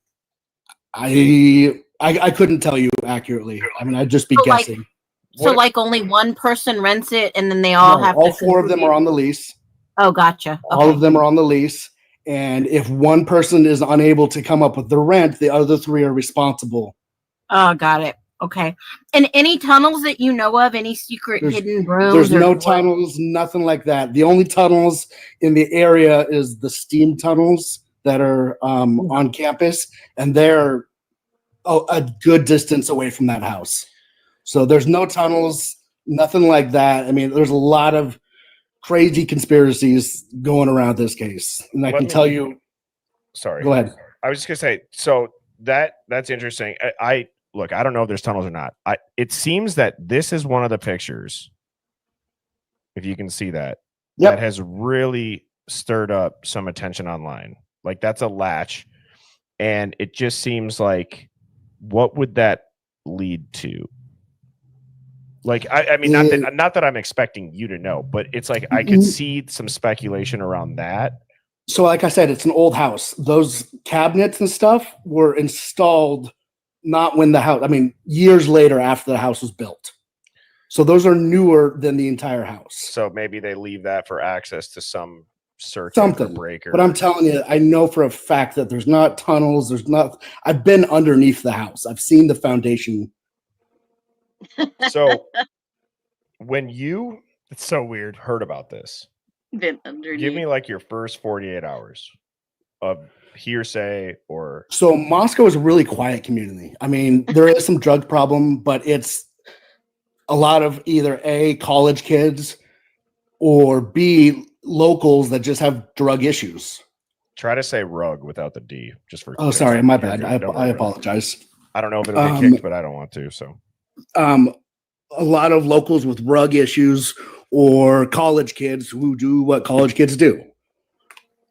I couldn't tell you accurately. I mean, I'd just be guessing. Like only one person rents it, and then they all have. All 4 of them are on the lease. Oh, gotcha. All of them are on the lease. And if one person is unable to come up with the rent, the other 3 are responsible. Oh, got it. Okay. And any tunnels that you know of, any secret hidden rooms? There's no tunnels, nothing like that. The only tunnels in the area is the steam tunnels that are on campus, and they're a good distance away from that house. So there's no tunnels, nothing like that. I mean, there's a lot of crazy conspiracies going around this case, and I can tell you. Sorry. Go ahead. I was just gonna say, so that's interesting. I look, I don't know if there's tunnels or not. It seems that this is one of the pictures, if you can see that, that has really stirred up some attention online. Like that's a latch, and it just seems like, what would that lead to? Like, I mean, not that I'm expecting you to know, but it's like I could see some speculation around that. So, like I said, it's an old house. Those cabinets and stuff were installed not when the house, I mean, years later after the house was built. So those are newer than the entire house. So maybe they leave that for access to some circuit Something. or breaker. But I'm telling you, I know for a fact that there's not tunnels. There's not. I've been underneath the house. I've seen the foundation. So when you, it's so weird, heard about this, Been underneath. give me like your first 48 hours of hearsay or. So Moscow is a really quiet community. I mean, there is some drug problem, but it's a lot of either A, college kids, or B, locals that just have drug issues. Try to say rug without the D, just for. Oh, sorry, my bad. I apologize. I don't know if it'll get kicked, but I don't want to. So, a lot of locals with drug issues or college kids who do what college kids do.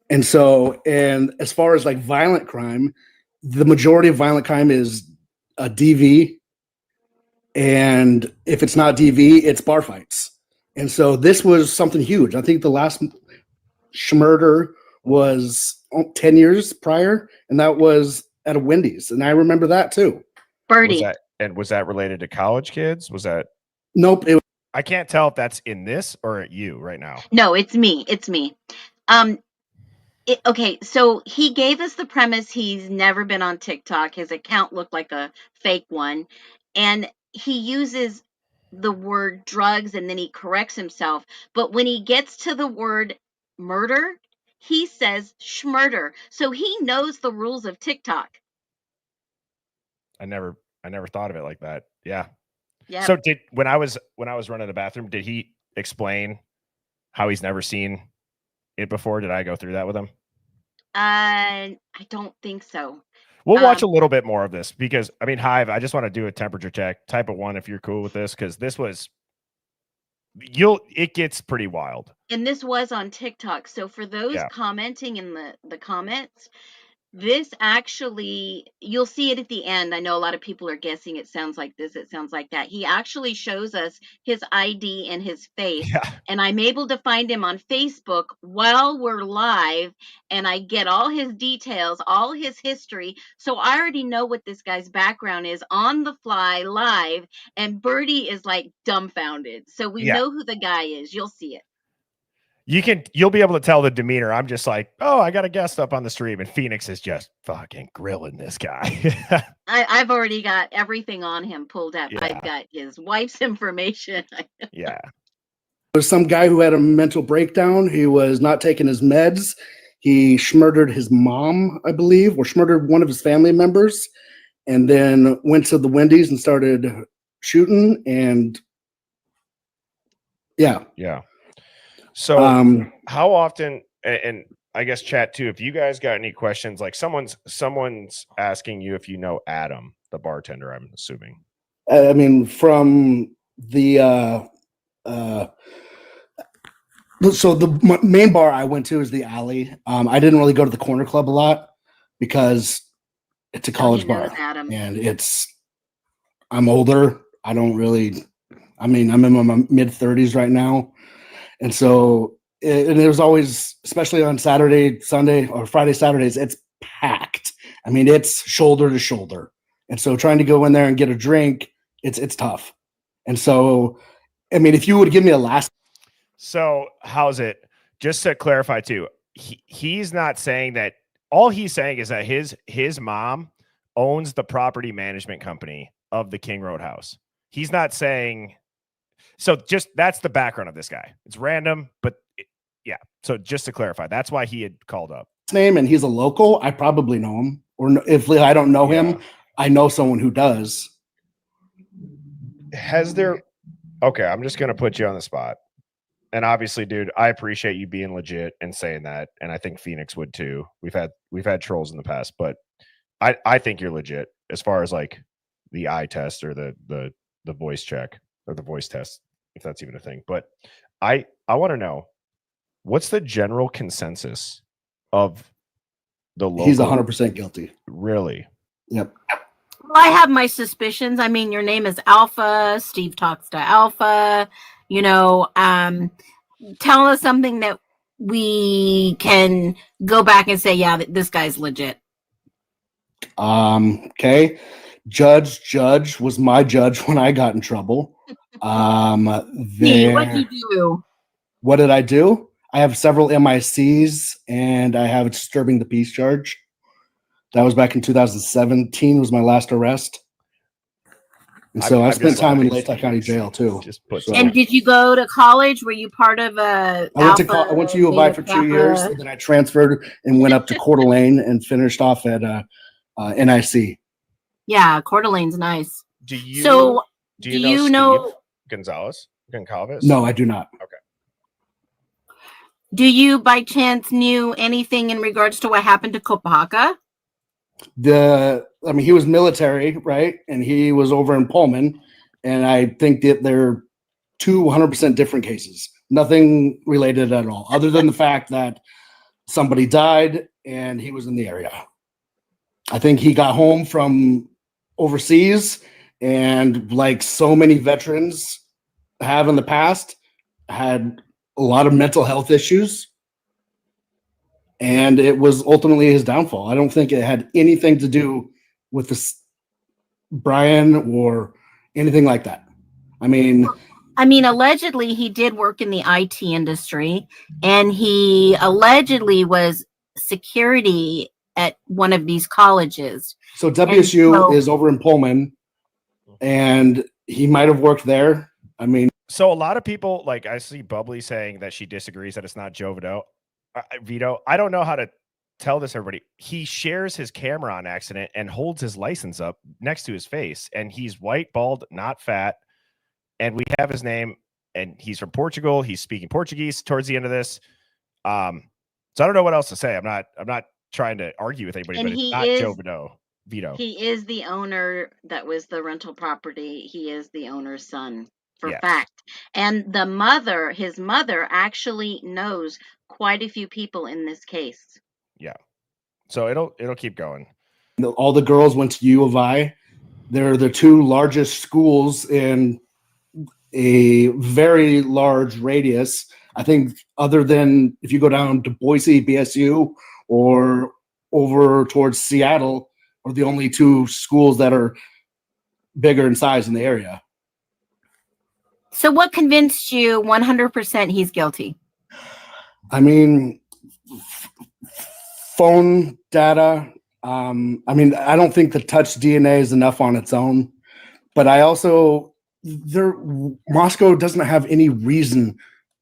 And so, and as far as like violent crime, the majority of violent crime is a DV. And if it's not DV, it's bar fights. And so this was something huge. I think the last murder was 10 years prior, and that was at a Wendy's. And I remember that too. Birdie. Was that related to college kids? Was that? Nope. I can't tell if that's in this or at you right now. No, it's me. It's me. Okay, so he gave us the premise. He's never been on TikTok. His account looked like a fake one. and he uses the word drugs and then he corrects himself. But when he gets to the word murder, he says schmurder. So he knows the rules of TikTok. I never thought of it like that. Yeah. Yeah. So when I was running the bathroom, did he explain how he's never seen it before? Did I go through that with him? I don't think so. We'll watch a little bit more of this because I mean, Hive, I just want to do a temperature check, type of 1 if you're cool with this, because this was it gets pretty wild. And this was on TikTok. So for those commenting in the comments, this actually, you'll see it at the end. I know a lot of people are guessing it sounds like this, it sounds like that. He actually shows us his ID and his face. Yeah. And I'm able to find him on Facebook while we're live. And I get all his details, all his history. So I already know what this guy's background is on the fly live. And Birdie is like dumbfounded. So we know who the guy is. You'll see it. You'll be able to tell the demeanor. I'm just like, oh, I got a guest up on the stream, and Phoenix is just fucking grilling this guy. I've already got everything on him pulled up. Yeah. I've got his wife's information. Yeah. There's some guy who had a mental breakdown. He was not taking his meds. He schmurdered his mom, I believe, or schmurdered one of his family members, and then went to the Wendy's and started shooting. And yeah. So how often, and I guess chat too, if you guys got any questions, like someone's asking you if you know Adam, the bartender, I'm assuming. I mean, from the so the main bar I went to is the Alley. I didn't really go to the Corner Club a lot because it's a college bar, Adam. and I'm older. I'm in my mid 30s right now. And so, and it was always, especially on Saturday, Sunday, or Friday, Saturdays, it's packed. I mean, it's shoulder to shoulder. And so trying to go in there and get a drink, it's tough. And so, I mean, if you would give me a last. So how's it, just to clarify too, he's not saying that, all he's saying is that his mom owns the property management company of the King Road house. He's not saying, so just that's the background of this guy. It's random, but yeah. So just to clarify, that's why he had called up. Name, and he's a local. I probably know him, or if I don't know him, I know someone who does. Okay, I'm just gonna put you on the spot. And obviously, dude, I appreciate you being legit and saying that, and I think Phoenix would too. We've had trolls in the past, but I think you're legit as far as like the eye test or the voice check or the voice test, if that's even a thing. But I want to know, what's the general consensus of the local? He's 100% guilty. Really? Yep. Well, I have my suspicions. I mean, your name is Alpha. Steve talks to Alpha. You know, tell us something that we can go back and say, yeah, this guy's legit. Okay. Judge was my judge when I got in trouble. What'd you do? What did I do? I have several MICs and I have a disturbing the peace charge. That was back in 2017 was my last arrest. And so I spent time in Latah County Jail too. And did you go to college? Were you part of a? I went to U of I for 2 years, and then I transferred and went up to Coeur d'Alene and finished off at NIC. Yeah, Coeur d'Alene's nice. Do you know Goncalves? No, I do not. Okay. Do you by chance knew anything in regards to what happened to Kopahaka? He was military, right? And he was over in Pullman. And I think that they're 200% different cases. Nothing related at all, other than the fact that somebody died and he was in the area. I think he got home from overseas, and like so many veterans have in the past, had a lot of mental health issues. And it was ultimately his downfall. I don't think it had anything to do with this Brian or anything like that. I mean, allegedly he did work in the IT industry, and he allegedly was security at one of these colleges. So WSU is over in Pullman, and he might have worked there. I mean, So a lot of people, like I see Bubbly saying that she disagrees that it's not Joe Vito. I don't know how to tell this, everybody. He shares his camera on accident and holds his license up next to his face, and he's white, bald, not fat, and we have his name, and he's from Portugal. He's speaking Portuguese towards the end of this. So I don't know what else to say. I'm not trying to argue with anybody, And but it's he not is Joe Vito. he is the owner that was the rental property. He is the owner's son for Yes. fact. And his mother actually knows quite a few people in this case. Yeah. So it'll keep going. all the girls went to U of I. They're the two largest schools in a very large radius. I think other than if you go down to Boise, BSU, or over towards Seattle, are the only two schools that are bigger in size in the area. So what convinced you 100% he's guilty? I mean, phone data. I mean, I don't think the touch DNA is enough on its own, but I also Moscow doesn't have any reason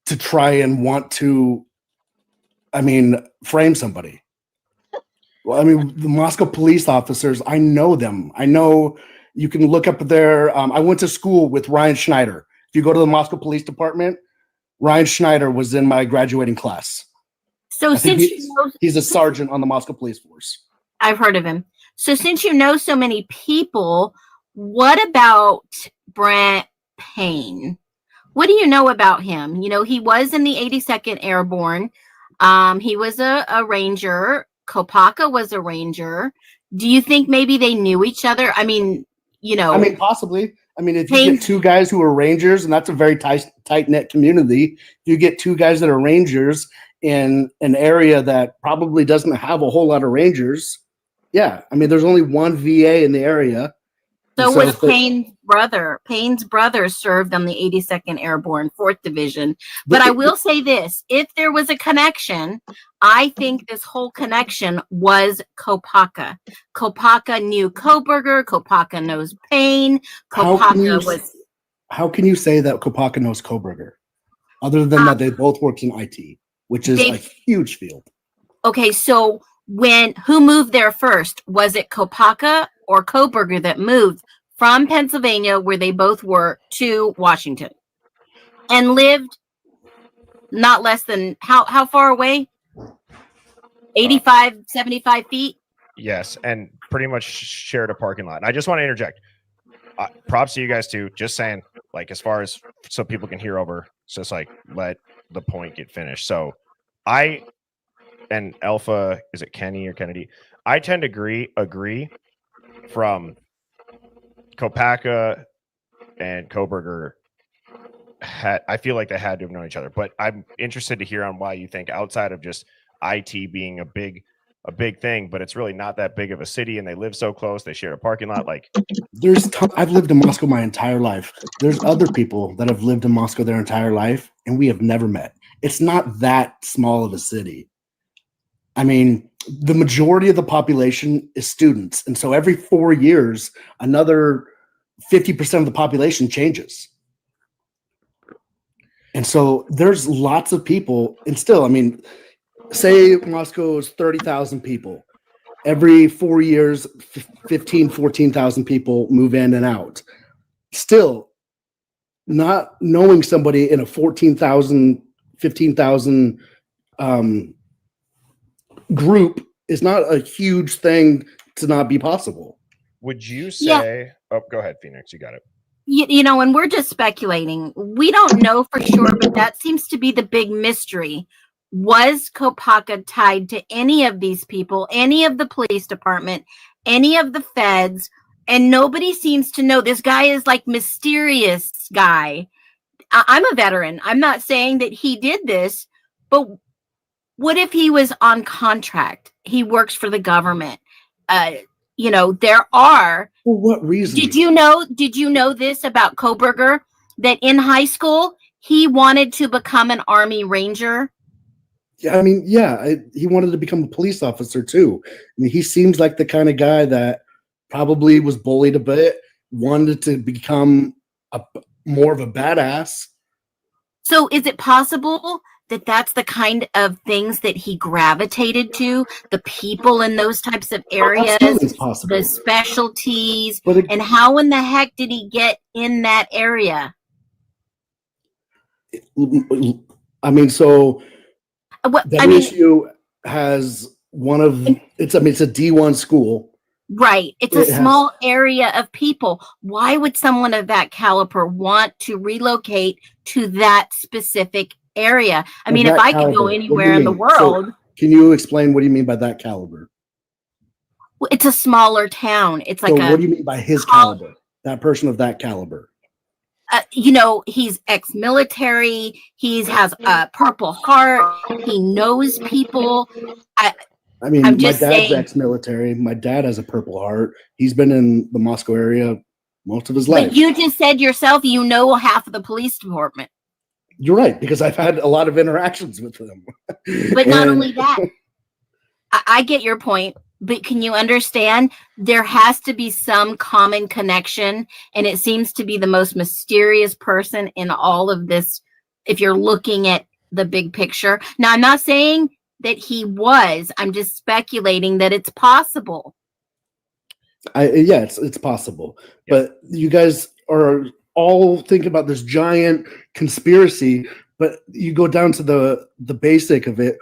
to try and want to, frame somebody. Well, I mean, the Moscow police officers, I know them. I know you can look up their, I went to school with Ryan Schneider. If you go to the Moscow Police Department, Ryan Schneider was in my graduating class. So since he's a sergeant on the Moscow Police Force. I've heard of him. So since you know so many people, what about Brent Payne? What do you know about him? You know, he was in the 82nd Airborne. He was a ranger. Kopaka was a ranger. Do you think maybe they knew each other? I mean, Possibly. I mean, if you get two guys who are rangers, and that's a very tight-knit community, you get two guys that are rangers in an area that probably doesn't have a whole lot of rangers. Yeah, I mean, there's only one VA in the area. So was Payne's brother. Payne's brother served on the 82nd Airborne, 4th Division. But I will say this, if there was a connection, I think this whole connection was Kopaka. Kopaka knew Koberger. Kopaka knows Payne. How can you say that Kopaka knows Koberger? Other than that, they both worked in IT, which is a huge field. Okay, so who moved there first? Was it Kopaka or Koberger that moved from Pennsylvania, where they both were, to Washington and lived not less than how far away? 85, 75 feet? Yes, and pretty much shared a parking lot. And I just want to interject. Props to you guys too. Just saying, like, as far as so people can hear over, just like let the point get finished. So I and Alpha, is it Kenny or Kennedy? I tend to agree from Kopaka and Koberger. I feel like they had to have known each other, but I'm interested to hear on why you think, outside of just IT being a big thing, but it's really not that big of a city, and they live so close. They share a parking lot. Like, I've lived in Moscow my entire life. There's other people that have lived in Moscow their entire life, and we have never met. It's not that small of a city. I mean, the majority of the population is students, and so every 4 years, another 50% of the population changes. And so there's lots of people, and still, I mean, say Moscow is 30,000 people. Every 4 years, 14,000 people move in and out. Still, not knowing somebody in a 14,000, 15,000 group is not a huge thing to not be possible. Would you say? Oh, go ahead, Phoenix. You got it. You know, and we're just speculating. We don't know for sure, but that seems to be the big mystery. Was Kopaka tied to any of these people, any of the police department, any of the feds? And nobody seems to know. This guy is like mysterious guy. I'm a veteran. I'm not saying that he did this, but what if he was on contract? He works for the government. You know, there are. For what reason? Did you know this about Koberger? That in high school, he wanted to become an Army Ranger? Yeah, I mean, he wanted to become a police officer too. I mean, he seems like the kind of guy that probably was bullied a bit, wanted to become more of a badass. So is it possible that that's the kind of things that he gravitated to, the people in those types of areas, Absolutely, it's possible. the specialties, But and how in the heck did he get in that area? I mean, so What I mean, WSU has one of it's a D1 school. right. It's a It has- small area of people. Why would someone of that caliber want to relocate to that specific area? I Of mean, if that I could go caliber. What do you anywhere in the mean? So, world, can you explain what do you mean by that caliber? it's a smaller town. It's like So a what do you mean by his caliber? That person of that caliber. you know, he's ex-military. He has a Purple Heart. He knows people. I mean, I'm my just dad's saying. ex-military. My dad has a Purple Heart. He's been in the Moscow area most of his But life. you just said yourself, you know, half of the police department. You're right, because I've had a lot of interactions with them. But not And- only that, I get your point. But can you understand? There has to be some common connection, and it seems to be the most mysterious person in all of this. If you're looking at the big picture, now I'm not saying that he was. I'm just speculating that it's possible. yeah, it's possible. But you guys are all thinking about this giant conspiracy, but you go down to the basic of it.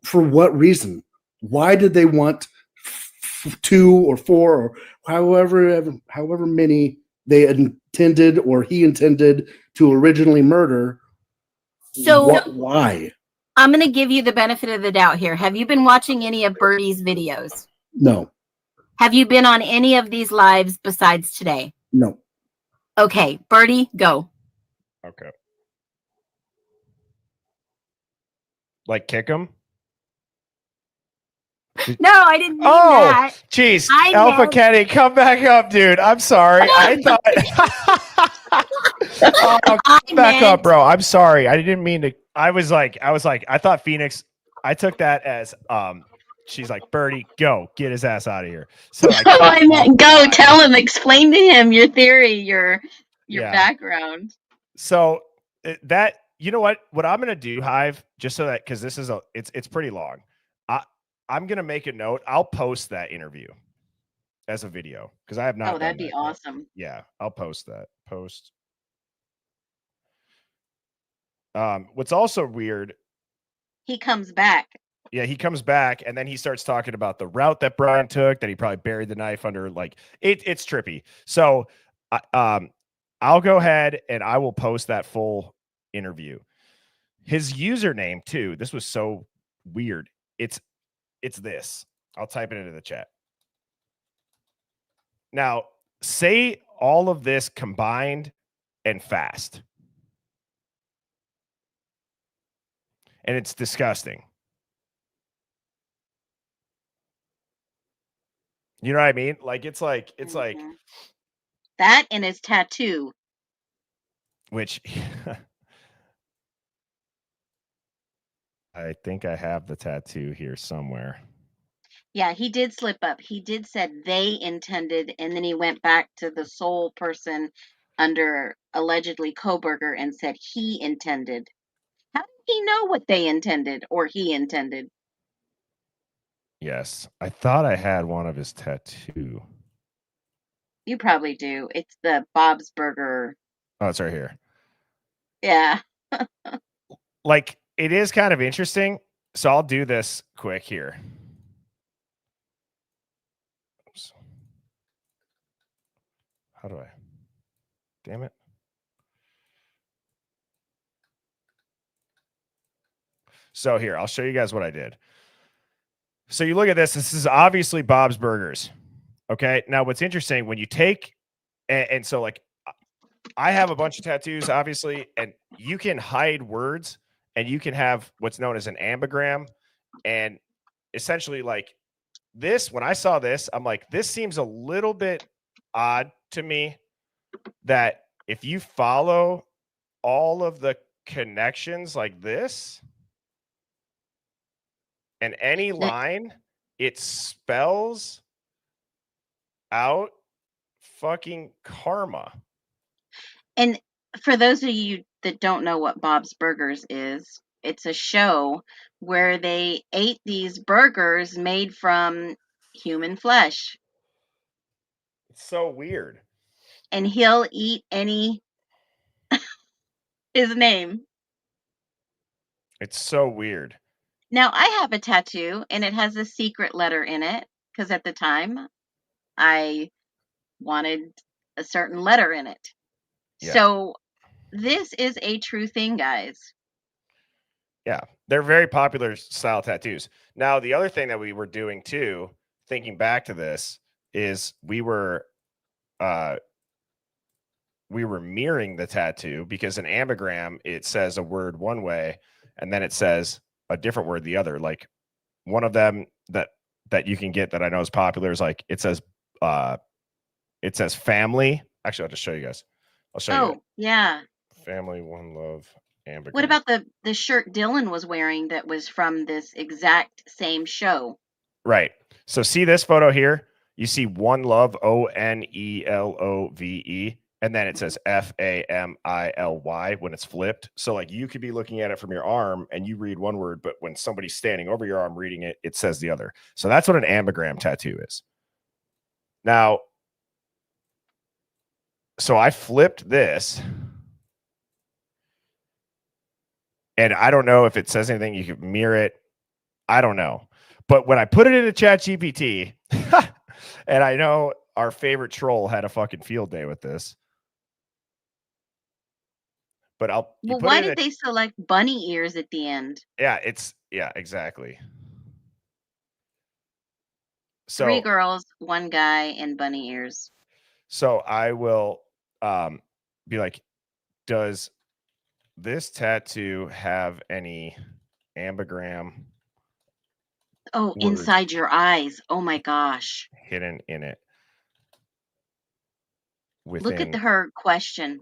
For what reason? Why did they want 2 or 4 or however many they intended or he intended to originally murder? So why? I'm going to give you the benefit of the doubt here. Have you been watching any of Birdie's videos? No. Have you been on any of these lives besides today? No. Okay, Birdie, go. Okay. Like kick him? No, I didn't mean Oh, that. jeez. I Alpha know. Kenny, come back up, dude. I'm sorry. I thought. Oh, come back up, bro. I'm sorry. I didn't mean to. I thought Phoenix. I took that as she's like, Birdie, go get his ass out of here. So I meant go tell him, explain to him your theory, your background. So that, you know what I'm gonna do, Hive, just so that, because this is it's pretty long. I'm gonna make a note. I'll post that interview as a video because I have not. Oh, that'd be awesome. Yeah, I'll post that. What's also weird, He comes back. yeah, he comes back and then he starts talking about the route that Brian took, that he probably buried the knife under, like it's trippy. So I'll go ahead and I will post that full interview. His username too, this was so weird. It's this. I'll type it into the chat. Now, say all of this combined and fast. And it's disgusting. You know what I mean? Like it's like that and his tattoo. Which I think I have the tattoo here somewhere. Yeah, he did slip up. He did said they intended, and then he went back to the sole person under allegedly Koberger and said he intended. How did he know what they intended or he intended? Yes, I thought I had one of his tattoo. You probably do. It's the Bob's Burger. Oh, it's right here. Yeah. Like, it is kind of interesting. So I'll do this quick here. Oops. How do I? Damn it. So here, I'll show you guys what I did. So you look at this. This is obviously Bob's Burgers. Okay. Now, what's interesting when you take, and so like, I have a bunch of tattoos, obviously, and you can hide words and you can have what's known as an ambigram. And essentially, like this, when I saw this, I'm like, this seems a little bit odd to me that if you follow all of the connections like this and any line, it spells out fucking karma. And for those of you that don't know what Bob's Burgers is, it's a show where they ate these burgers made from human flesh. It's so weird. And he'll eat any his name. It's so weird. Now I have a tattoo and it has a secret letter in it because at the time I wanted a certain letter in it. Yeah. So this is a true thing, guys. Yeah, they're very popular style tattoos. Now, the other thing that we were doing too, thinking back to this, is we were mirroring the tattoo because in ambigram it says a word one way and then it says a different word the other. Like one of them that you can get that I know is popular is like it says family. Actually, I'll just show you guys. I'll show you. Oh, yeah. Family, one love, ambigram. What about the shirt Dylan was wearing that was from this exact same show? Right. So see this photo here? You see one love, ONELOVE, and then it says FAMILY when it's flipped. So like you could be looking at it from your arm and you read one word, but when somebody's standing over your arm reading it, it says the other. So that's what an ambigram tattoo is. Now, so I flipped this. And I don't know if it says anything. You can mirror it. I don't know. But when I put it into ChatGPT, and I know our favorite troll had a fucking field day with this. But why did they select bunny ears at the end? Yeah, exactly. So 3 girls, 1 guy, and bunny ears. So I will be like, does this tattoo have any ambigram? Oh, words inside your eyes. Oh my gosh. hidden in it? Look at her question,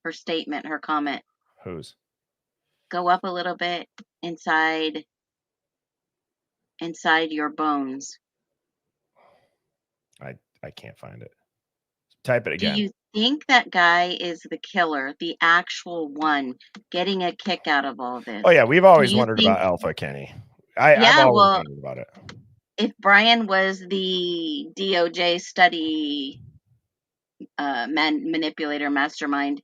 her statement, her comment. Whose? Go up a little bit inside your bones. I can't find it. Type it again. Do you think that guy is the killer, the actual one, getting a kick out of all this? Oh yeah, we've always wondered about Alpha Kenny. I've always wondered about it. If Brian was the DOJ study manipulator mastermind,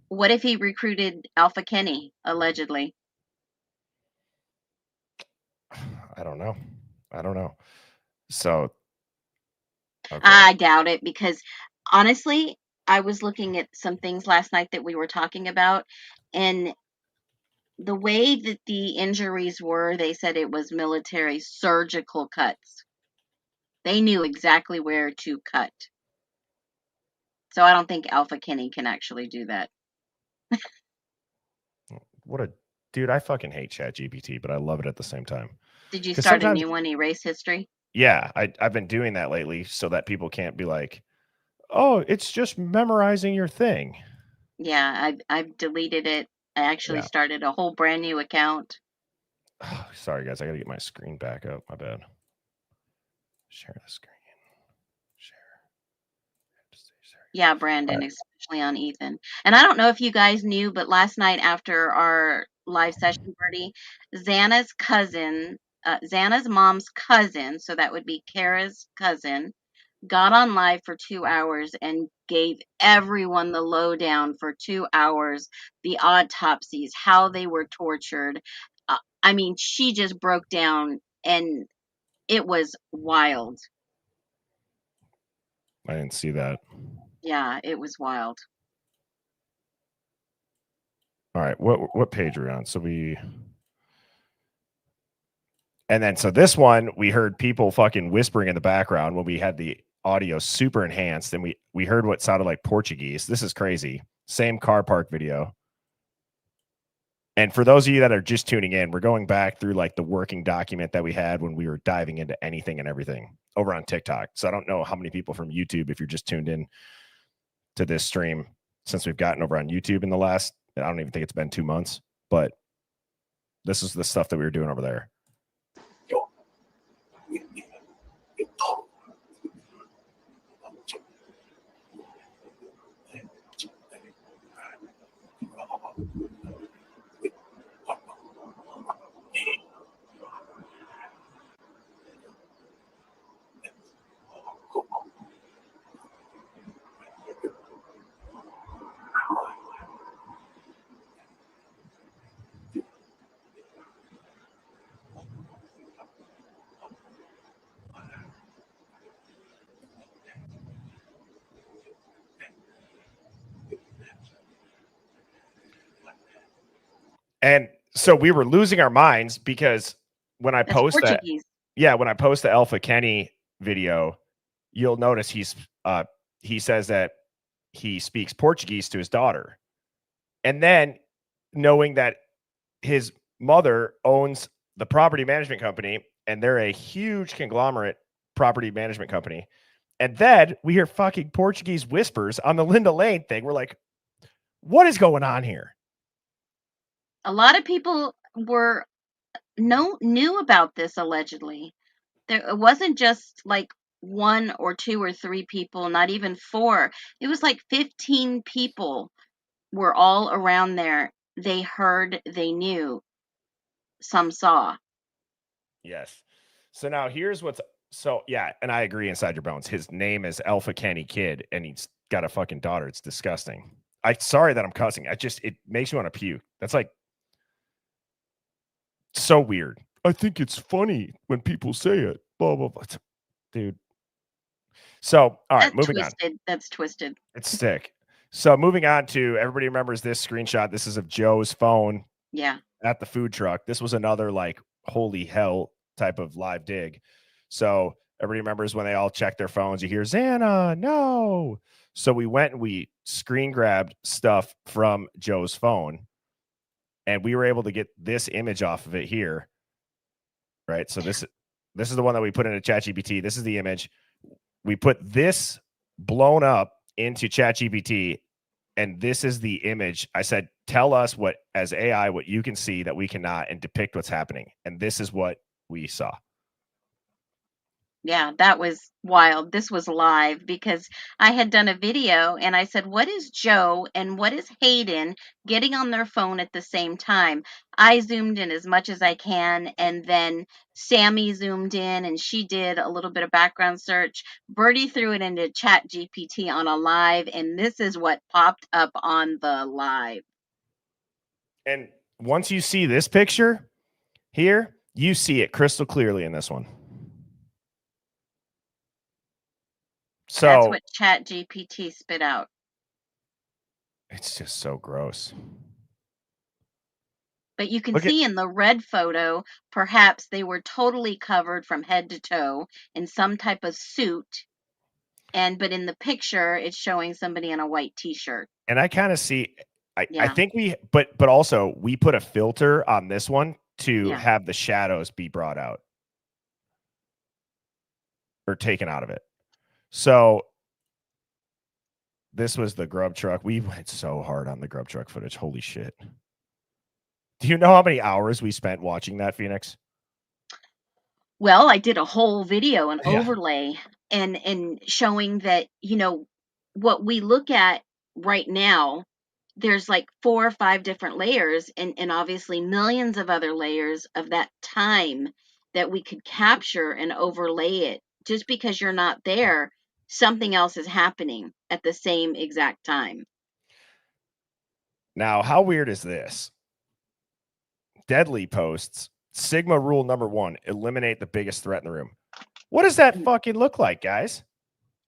what if he recruited Alpha Kenny, allegedly? I don't know. So okay. I doubt it because honestly, I was looking at some things last night that we were talking about, and the way that the injuries were, they said it was military surgical cuts. They knew exactly where to cut. So I don't think Alpha Kenny can actually do that. What a dude. I fucking hate ChatGPT, but I love it at the same time. Did you start a new one, Erase History? Yeah, I've been doing that lately so that people can't be like, oh, it's just memorizing your thing. Yeah, I've deleted it. I actually started a whole brand new account. Oh, sorry, guys. I got to get my screen back up. My bad. Share the screen. Share. Yeah, Brandon, especially on Ethan. And I don't know if you guys knew, but last night after our live session party, Xana's mom's cousin, so that would be Kara's cousin, got on live for 2 hours and gave everyone the lowdown for 2 hours, the autopsies, how they were tortured. I mean, she just broke down and it was wild. I didn't see that. Yeah, it was wild. All right, what page are we on? So this one, we heard people fucking whispering in the background when we had the audio super enhanced, and we heard what sounded like Portuguese. This is crazy. Same car park video. And for those of you that are just tuning in, we're going back through like the working document that we had when we were diving into anything and everything over on TikTok. So I don't know how many people from YouTube, if you're just tuned in to this stream, since we've gotten over on YouTube in the last, I don't even think it's been 2 months, but this is the stuff that we were doing over there. And so we were losing our minds because when I That's post that, Portuguese. when I post the Alpha Kenny video, you'll notice he says that he speaks Portuguese to his daughter. And then knowing that his mother owns the property management company and they're a huge conglomerate property management company. And then we hear fucking Portuguese whispers on the Linda Lane thing. We're like, what is going on here? A lot of people knew about this allegedly. It wasn't just like 1 or 2 or 3 people, not even 4. It was like 15 people were all around there. They heard, they knew, some saw. Yes. So now here's what's and I agree inside your bones. His name is Alpha Kenny Kid, and he's got a fucking daughter. It's disgusting. Sorry that I'm cussing. It makes me want to puke. That's like so weird. I think it's funny when people say it. Blah blah blah. Dude. So all right, moving on. That's twisted. It's sick. So moving on to everybody remembers this screenshot. This is of Joe's phone. Yeah. At the food truck. This was another like holy hell type of live dig. So everybody remembers when they all check their phones, you hear Xana, no. So we went and we screen grabbed stuff from Joe's phone, and we were able to get this image off of it here. Right. So this is the one that we put into ChatGPT. This is the image. We put this blown up into ChatGPT, and this is the image. I said, tell us what, as AI, what you can see that we cannot, and depict what's happening. And this is what we saw. Yeah, that was wild. This was live because I had done a video and I said, what is Joe and what is Hayden getting on their phone at the same time? I zoomed in as much as I can, and then Sammy zoomed in and she did a little bit of background search. Birdie threw it into Chat GPT on a live, and this is what popped up on the live. And once you see this picture here, you see it crystal clearly in this one. So that's what Chat GPT spit out. It's just so gross. But you can see in the red photo, perhaps they were totally covered from head to toe in some type of suit. But in the picture, it's showing somebody in a white t-shirt. And I kind of see, I think but also we put a filter on this one to have the shadows be brought out or taken out of it. So this was the grub truck. We went so hard on the grub truck footage. Holy shit. Do you know how many hours we spent watching that, Phoenix? Well, I did a whole video, an overlay, and showing that, what we look at right now, there's like 4 or 5 different layers and obviously millions of other layers of that time that we could capture and overlay it. Just because you're not there, something else is happening at the same exact time. Now, how weird is this? Deadly posts, Sigma rule number 1, eliminate the biggest threat in the room. What does that fucking look like, guys?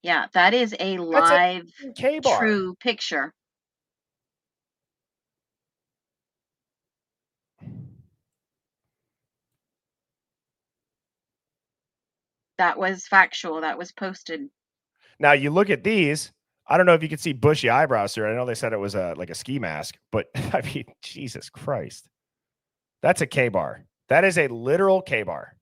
Yeah, that is a live, true picture. That was factual. That was posted. Now you look at these. I don't know if you can see bushy eyebrows here. I know they said it was like a ski mask, but I mean, Jesus Christ. That's a K-bar. That is a literal K-bar.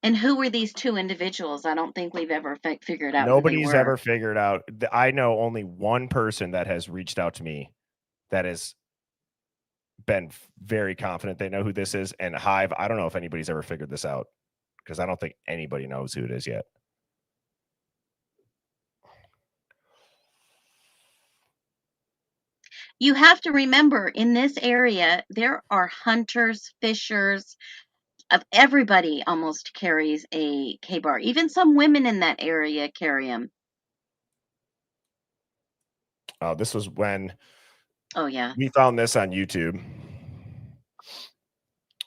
And who were these 2 individuals? I don't think we've ever figured out. Nobody's ever figured out. I know only one person that has reached out to me that has been very confident they know who this is. And Hive, I don't know if anybody's ever figured this out because I don't think anybody knows who it is yet. You have to remember, in this area, there are hunters, fishers. Everybody almost carries a K-bar. Even some women in that area carry them. Oh, this was when we found this on YouTube.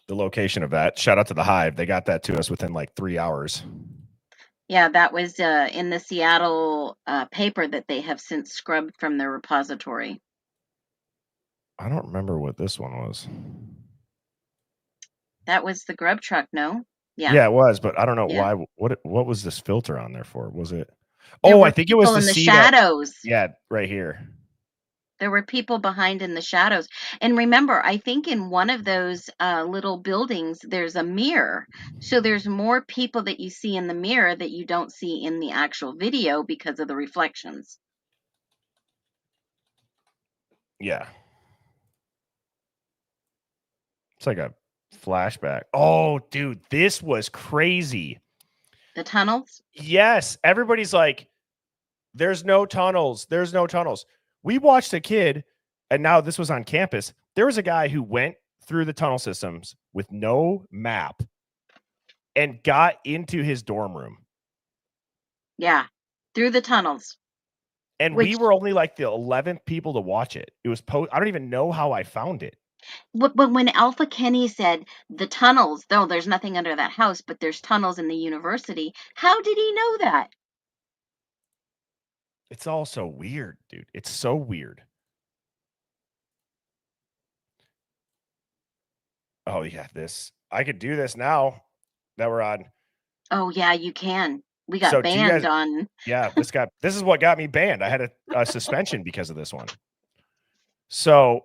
The location of that. Shout out to the Hive. They got that to us within like 3 hours. Yeah, that was in the Seattle paper that they have since scrubbed from their repository. I don't remember what this one was. That was the grub truck, no? Yeah. Yeah, it was, but I don't know Yeah. why. What was this filter on there for? Was it? There Oh, I were think it was people to in the see that. shadows. Yeah, right here. There were people behind in the shadows. And remember, I think in one of those little buildings, there's a mirror. So there's more people that you see in the mirror that you don't see in the actual video because of the reflections. Yeah. It's like a flashback. Oh, dude, this was crazy. The tunnels? Yes, everybody's like, there's no tunnels. There's no tunnels. We watched a kid, and now this was on campus. There was a guy who went through the tunnel systems with no map and got into his dorm room. Yeah. Through the tunnels. And we were only like the 11th people to watch it. It was I don't even know how I found it. But when Alpha Kenny said the tunnels, though there's nothing under that house, but there's tunnels in the university, how did he know that? It's all so weird, dude. It's so weird. Oh, yeah, this. I could do this now that we're on. Oh, yeah, you can. We got So do you banned guys- on. Yeah, this is what got me banned. I had a suspension because of this one. So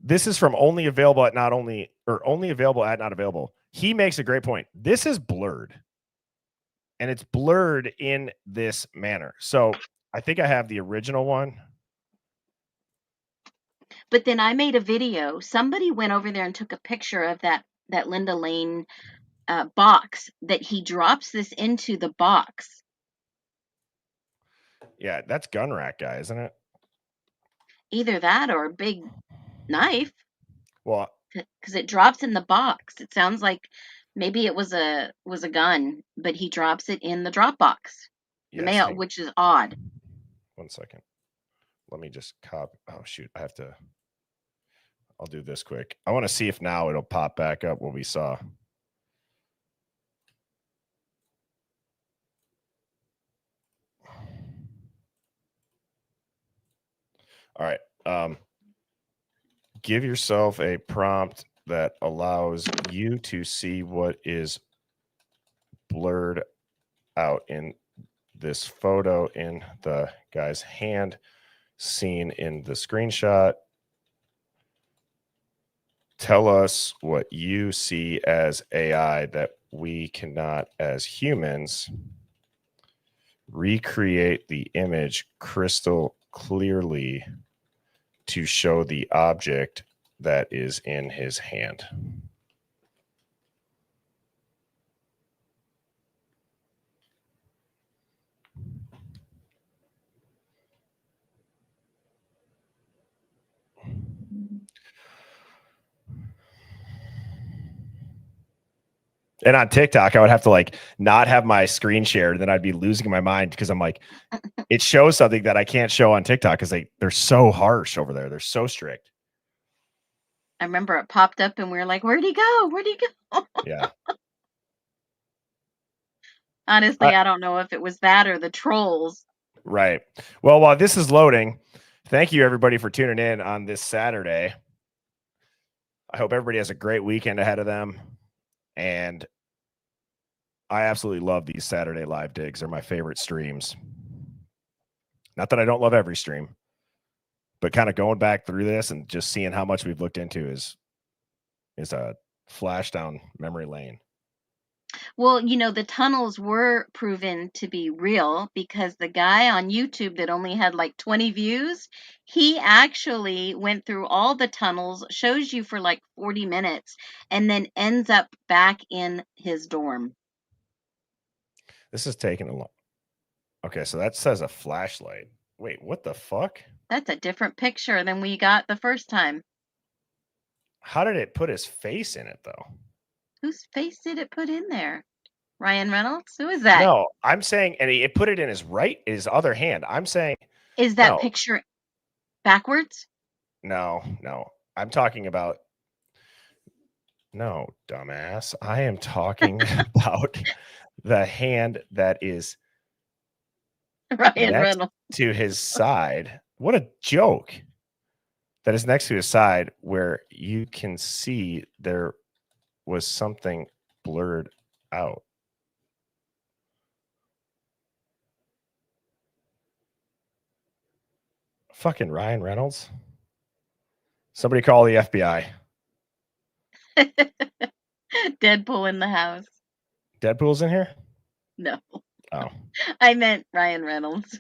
this is from only available at not available. He makes a great point. This is blurred. And it's blurred in this manner. So I think I have the original one. But then I made a video. Somebody went over there and took a picture of that Linda Lane box that he drops this into the box. Yeah, that's gun rack guy, isn't it? Either that or a big knife. Well, because it drops in the box. It sounds like maybe it was a gun, but he drops it in the drop box, the mail, which is odd. 1 second. Let me just copy. Oh shoot, I'll do this quick. I want to see if now it'll pop back up what we saw. All right. Give yourself a prompt that allows you to see what is blurred out in this photo in the guy's hand seen in the screenshot. Tell us what you see as AI that we cannot, as humans, recreate the image crystal clearly to show the object that is in his hand. And on TikTok, I would have to like not have my screen shared. Then I'd be losing my mind because I'm like, it shows something that I can't show on TikTok because they're so harsh over there. They're so strict. I remember it popped up and we were like, where'd he go? Where'd he go? Yeah. Honestly, I don't know if it was that or the trolls. Right. Well, while this is loading, thank you everybody for tuning in on this Saturday. I hope everybody has a great weekend ahead of them. And I absolutely love these Saturday live digs. They're my favorite streams. Not that I don't love every stream, but kind of going back through this and just seeing how much we've looked into is a flash down memory lane. Well, the tunnels were proven to be real because the guy on YouTube that only had like 20 views, he actually went through all the tunnels, shows you for like 40 minutes, and then ends up back in his dorm. This is taking a long. Okay, so that says a flashlight. Wait, what the fuck? That's a different picture than we got the first time. How did it put his face in it, though? Whose face did it put in there? Ryan Reynolds? Who is that? No, I'm saying, and it put it in his other hand. I'm saying. Is that no. picture backwards? No. I'm talking about. No, dumbass. I am talking about the hand that is Ryan Reynolds to his side. What a joke. That is next to his side where you can see their was something blurred out. Fucking Ryan Reynolds. Somebody call the FBI. Deadpool in the house. Deadpool's in here? No, Oh. I meant Ryan Reynolds.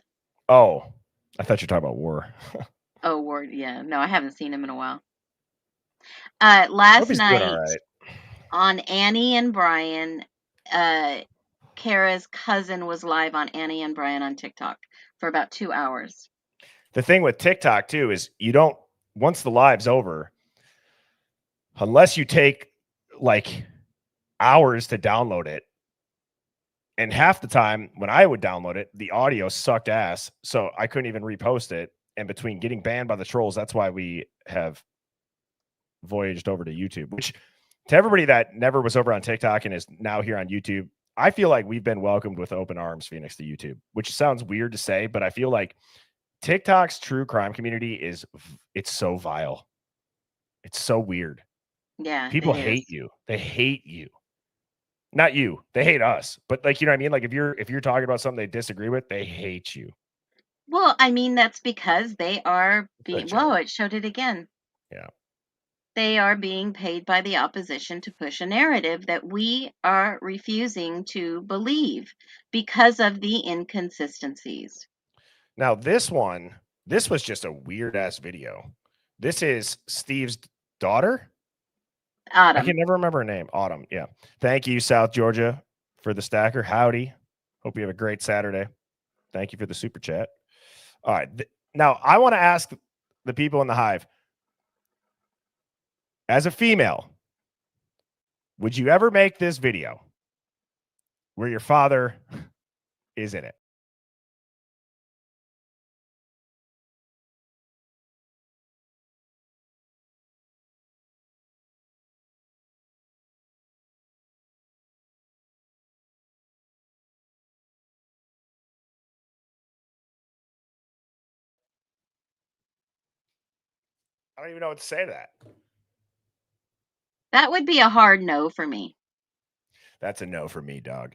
Oh. I thought you were talking about War. Oh, Ward. Yeah, no, I haven't seen him in a while. Last Hope he's doing night all right. on Annie and Brian, Kara's cousin was live on Annie and Brian on TikTok for about 2 hours. The thing with TikTok too is you don't, once the live's over, unless you take like hours to download it, and half the time when I would download it, the audio sucked ass, so I couldn't even repost it. And between getting banned by the trolls, that's why we have voyaged over to YouTube. Which, to everybody that never was over on TikTok and is now here on YouTube, I feel like we've been welcomed with open arms, Phoenix, to YouTube. Which sounds weird to say, but I feel like TikTok's true crime community it's so vile. It's so weird. Yeah, People it hate is. you. They hate you. Not you. They hate us. But like, you know what I mean? Like if you're talking about something they disagree with, they hate you. Well, I mean, that's because they are being. Good Whoa, job. it showed it again. Yeah. They are being paid by the opposition to push a narrative that we are refusing to believe because of the inconsistencies. Now this was just a weird ass video. This is Steve's daughter. I Autumn. can never remember her name. Autumn. Yeah. Thank you, South Georgia, for the stacker. Howdy. Hope you have a great Saturday. Thank you for the super chat. All right. Now I want to ask the people in the Hive, as a female, would you ever make this video where your father is in it? I don't even know what to say to that. That would be a hard no for me. That's a no for me, dog.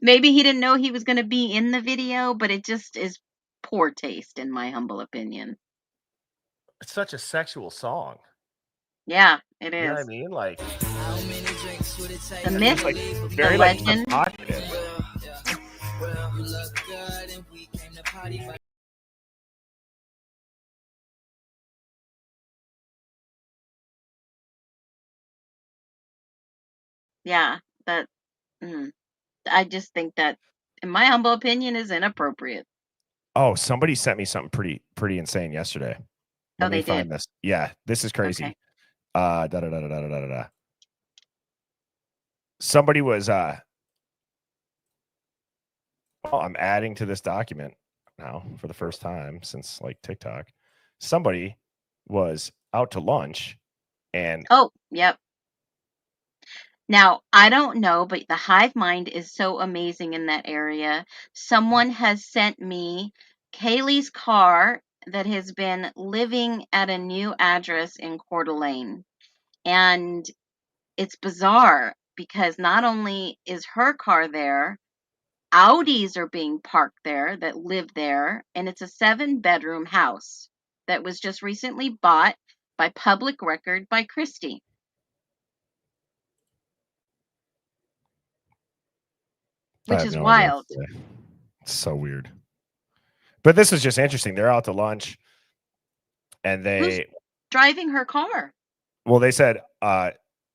Maybe he didn't know he was going to be in the video, but it just is poor taste, in my humble opinion. It's such a sexual song. Yeah, it You know what I is. mean? Like The myth, like the very like legend. provocative. Yeah, I just think that, in my humble opinion, is inappropriate. Oh, somebody sent me something pretty insane yesterday. Oh, Let me they find did. this. Yeah, this is crazy. Okay. Da da da da da da da da. Somebody was well, I'm adding to this document now for the first time since like TikTok. Somebody was out to lunch and Oh, yep. Now, I don't know, but the hive mind is so amazing in that area. Someone has sent me Kaylee's car that has been living at a new address in Coeur d'Alene. And it's bizarre because not only is her car there, Audis are being parked there that live there, and it's a 7-bedroom house that was just recently bought by public record by Christie. I Which have is no idea what wild. to say. It's so weird. But this is just interesting. They're out to lunch and Who's driving her car? well, they said,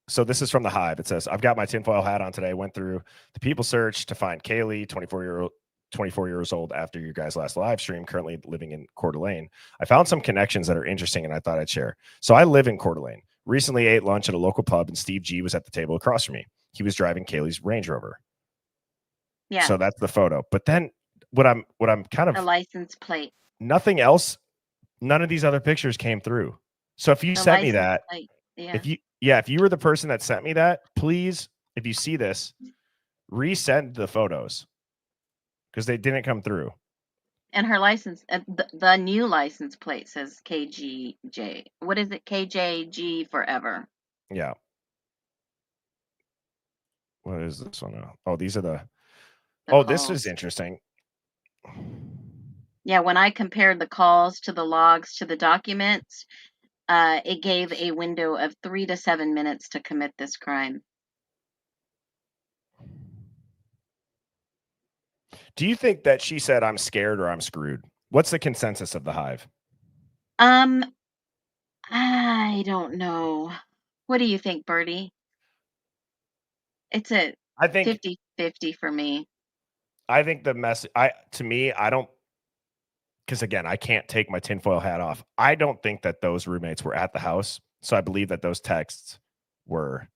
so this is from the Hive. It says, I've got my tinfoil hat on today. Went through the people search to find Kaylee, 24 years old after your guys' last live stream, currently living in Coeur d'Alene. I found some connections that are interesting and I thought I'd share. So I live in Coeur d'Alene. Recently ate lunch at a local pub and Steve G was at the table across from me. He was driving Kaylee's Range Rover. Yeah. So that's the photo. But then what I'm kind The of license plate. nothing else, none of these other pictures came through. So if you The sent me license that, plate. Yeah. if you were the person that sent me that, please, if you see this, resend the photos because they didn't come through. And her license, the new license plate says KGJ. What is it? KJG forever. Yeah. What is this one now? Oh, these are the. The This is calls. interesting. Yeah, when I compared the calls to the logs to the documents, it gave a window of 3 to 7 minutes to commit this crime. Do you think that she said, "I'm scared" or "I'm screwed"? What's the consensus of the Hive? I don't know. What do you think, Bertie? It's a I think 50-50 for me. the mess. To me, I don't, because again, I can't take my tinfoil hat off. I don't think that those roommates were at the house, so I believe that those texts were.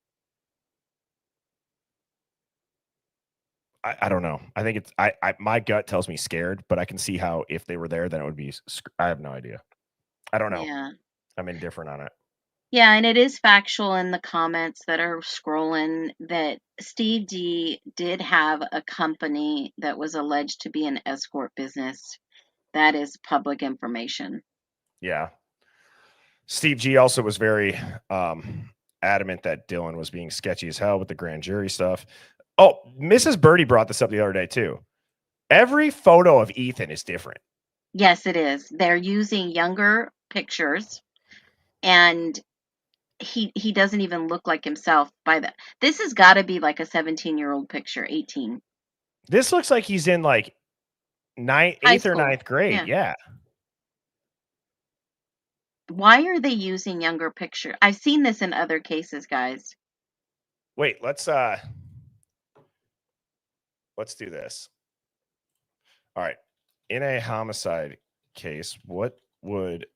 I don't know. I think it's. My gut tells me scared, but I can see how if they were there, then it would be. I have no idea. I don't know. Yeah. I'm indifferent on it. Yeah, and it is factual in the comments that are scrolling that Steve D did have a company that was alleged to be an escort business. That is public information. Yeah. Steve G also was very adamant that Dylan was being sketchy as hell with the grand jury stuff. Oh, Mrs. Birdie brought this up the other day too. Every photo of Ethan is different. Yes, it is. They're using younger pictures, and he doesn't even look like himself by the. This has got to be like a 17-year-old picture, 18. This looks like he's in like High 8th or school. 9th grade. Yeah. Why are they using younger picture? I've seen this in other cases, guys. Wait, let's do this. All right. In a homicide case, what would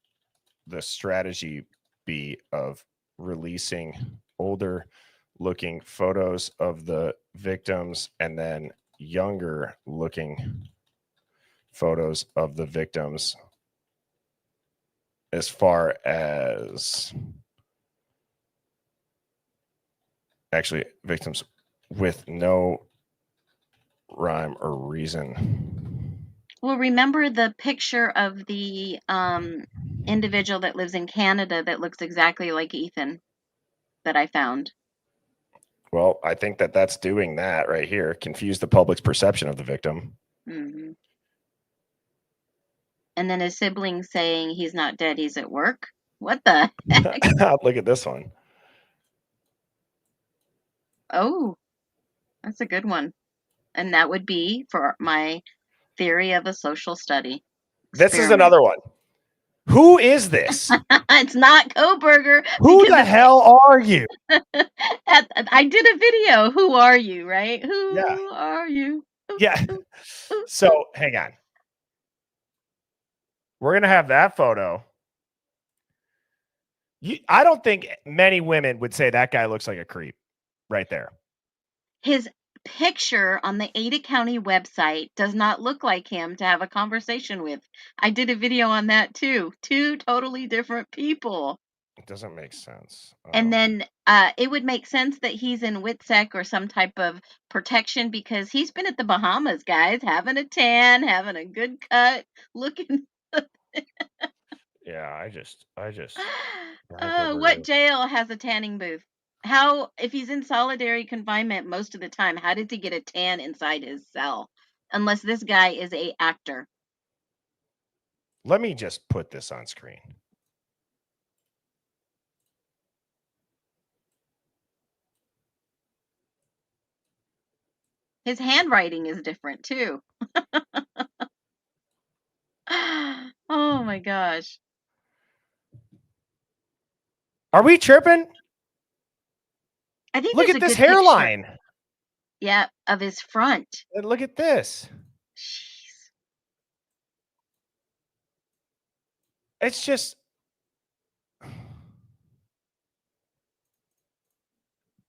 the strategy be of releasing older looking photos of the victims and then younger looking photos of the victims as far as actually victims with no rhyme or reason? Well, remember the picture of the individual that lives in Canada that looks exactly like Ethan that I found? Well, I think that that's doing that right here. Confuse the public's perception of the victim. Hmm. And then his sibling saying he's not dead, he's at work. What the heck? Look at this one. Oh, that's a good one. And that would be for my theory of a social study. This is Experiment. another one. Who is this? It's not Koberger. Who the hell are you? I did a video. Who are you, right? Who Yeah. are you? Yeah. So hang on. We're going to have that photo. I don't think many women would say that guy looks like a creep right there. His picture on the Ada County website does not look like him to have a conversation with. I did a video on that too. Two totally different people. It doesn't make sense. And then it would make sense that he's in WITSEC or some type of protection because he's been at the Bahamas, guys, having a tan, having a good cut, looking. Yeah, I just. What jail has a tanning booth? How, if he's in solitary confinement most of the time, how did he get a tan inside his cell? Unless this guy is a actor. Let me just put this on screen. His handwriting is different too. Oh my gosh. Are we tripping? I think Look there's at a this good picture. hairline. Yeah, of his front. And look at this. Jeez. It's just.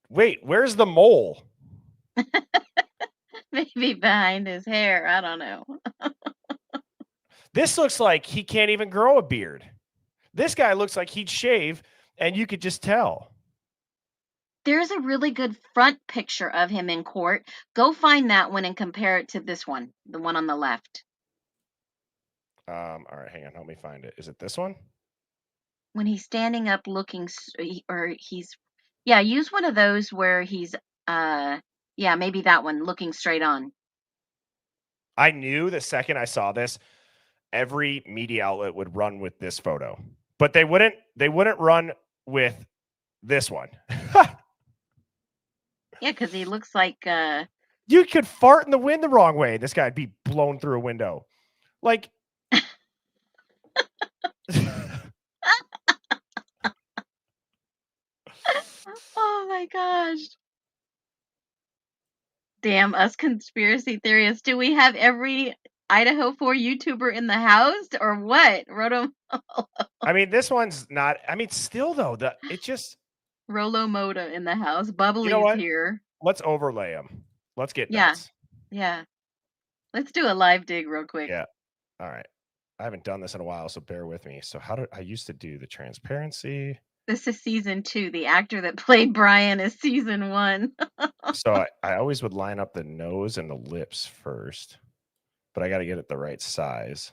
Wait, where's the mole? Maybe behind his hair. I don't know. This looks like he can't even grow a beard. This guy looks like he'd shave, and you could just tell. There's a really good front picture of him in court. Go find that one and compare it to this one, the one on the left. All right, hang on. Help me find it. Is it this one? When he's standing up looking, or he's Yeah, use one of those where he's yeah, maybe that one looking straight on. I knew the second I saw this, every media outlet would run with this photo, but they wouldn't run with this one. Yeah, because he looks like You could fart in the wind the wrong way. This guy'd be blown through a window. Like, oh my gosh. Damn us conspiracy theorists. Do we have every Idaho 4 YouTuber in the house or what? I mean, this one's not. I mean, still though, it just. Rolo Moda in the house. You know Bubbly's what? here. Let's overlay them. Let's get Yeah. nuts. Yeah. Let's do a live dig real quick. Yeah. All right. I haven't done this in a while, so bear with me. So how did I used to do the transparency? This is season 2. The actor that played Brian is season 1. So I always would line up the nose and the lips first, but I got to get it the right size.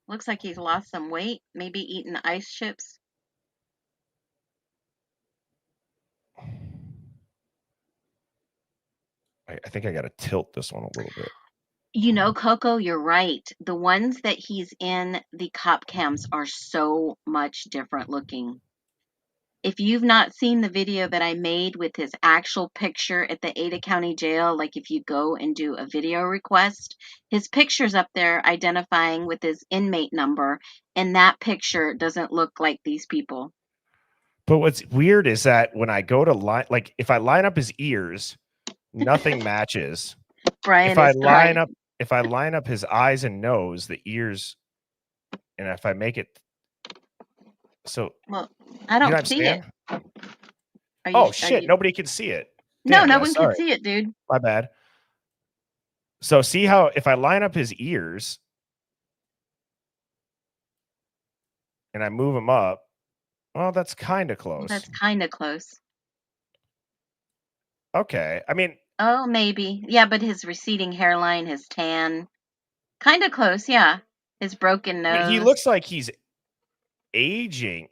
Looks like he's lost some weight. Maybe eating ice chips. I think I got to tilt this one a little bit. You know, Coco, you're right. The ones that he's in the cop cams are so much different looking. If you've not seen the video that I made with his actual picture at the Ada County Jail, like if you go and do a video request, his picture's up there identifying with his inmate number, and that picture doesn't look like these people. But what's weird is that when I go to line, like if I line up his ears, nothing matches. Brian If I is line crying. up his eyes and nose, the ears, and if I make it so, Well, I don't see it. Oh shit! Nobody can see it. No, Damn, no guys, one sorry. can see it, dude. My bad. So see how if I line up his ears and I move him up, well, that's kind of close. That's kind of close. Okay. I mean, Oh, maybe. Yeah, but his receding hairline, his tan, kind of close. Yeah, his broken nose. he looks like he's aging.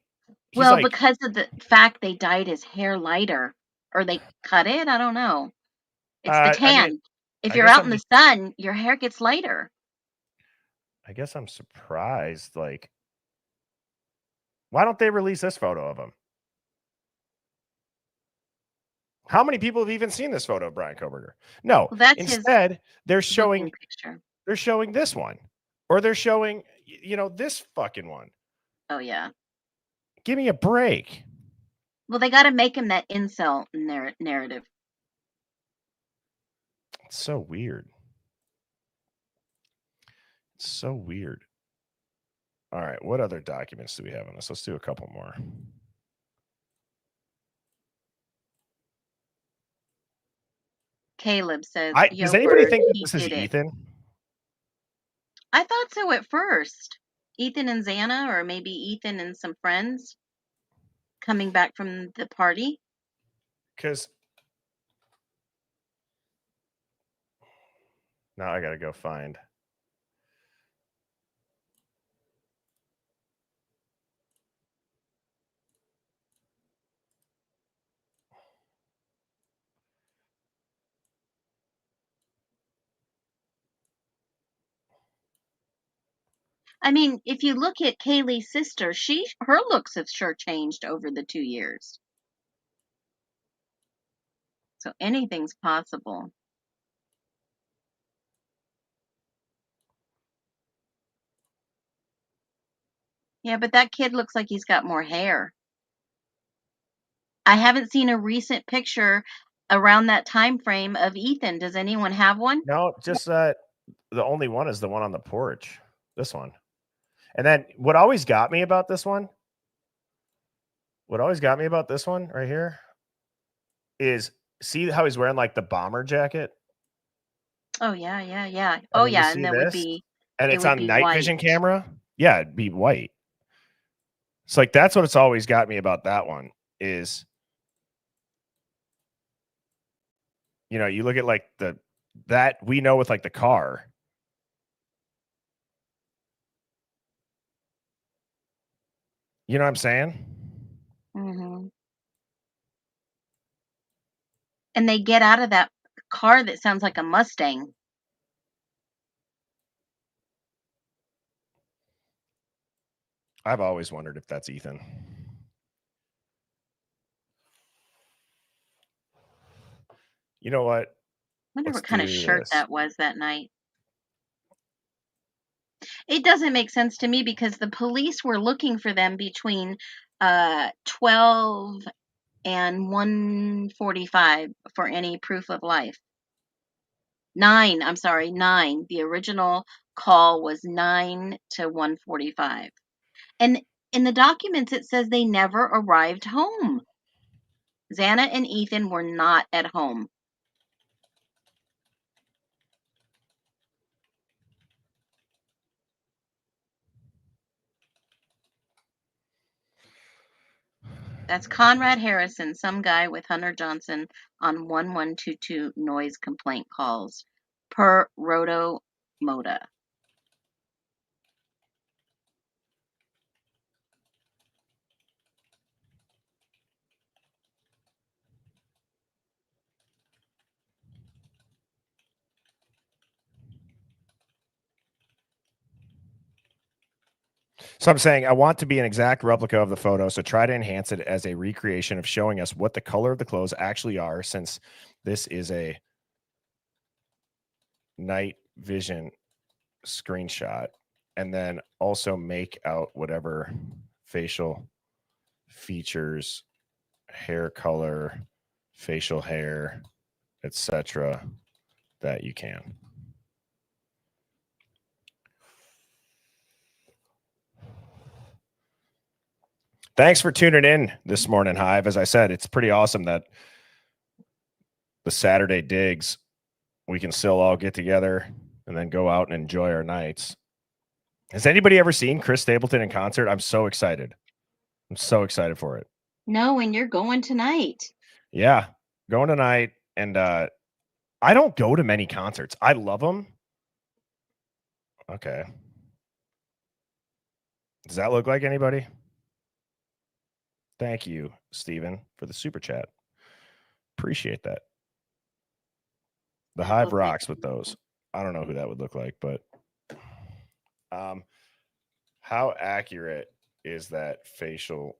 He's well, like, because of the fact they dyed his hair lighter, or they cut it. I don't know. It's the I tan. mean, if I you're guess out I'm in the just- sun, your hair gets lighter. I guess I'm surprised. Like, why don't they release this photo of him? How many people have even seen this photo of Brian Koberger? No. Well, that's Instead, they're his showing booking picture. they're showing this one, or they're showing this fucking one. Oh yeah. Give me a break. Well, they got to make him that incel narrative. It's so weird. It's so weird. All right, what other documents do we have on this? Let's do a couple more. Caleb says, Does anybody think that this is Ethan? I thought so at first. Ethan and Xana, or maybe Ethan and some friends coming back from the party. Because now I got to go find. I mean, if you look at Kaylee's sister, her looks have sure changed over the 2 years. So anything's possible. Yeah, but that kid looks like he's got more hair. I haven't seen a recent picture around that time frame of Ethan. Does anyone have one? No, just the only one is the one on the porch. This one. And then what always got me about this one right here is see how he's wearing like the bomber jacket? Oh yeah. Oh yeah, and that would be and it it's would on be night white. vision camera. Yeah, it'd be white. It's like that's what it's always got me about that one is you look at like that we know with like the car. You know what I'm saying? Hmm. And they get out of that car that sounds like a Mustang. I've always wondered if that's Ethan. You know what? Wonder Let's what kind of do shirt this. that was that night. It doesn't make sense to me because the police were looking for them between 12 and 1:45 for any proof of life. 9, I'm sorry, 9. The original call was 9 to 1:45. And in the documents it says they never arrived home. Xana and Ethan were not at home. That's Conrad Harrison, some guy with Hunter Johnson on 1122 noise complaint calls per Roto Moda. So I'm saying I want to be an exact replica of the photo, so try to enhance it as a recreation of showing us what the color of the clothes actually are, since this is a night vision screenshot, and then also make out whatever facial features, hair color, facial hair, etc. that you can. Thanks for tuning in this morning, Hive. As I said, it's pretty awesome that the Saturday digs, we can still all get together and then go out and enjoy our nights. Has anybody ever seen Chris Stapleton in concert? I'm so excited. I'm so excited for it. No, and you're going tonight. Yeah, going tonight. And I don't go to many concerts. I love them. Okay. Does that look like anybody? Thank you, Steven, for the super chat. Appreciate that. The Hive Okay. rocks with those. I don't know who that would look like, but how accurate is that facial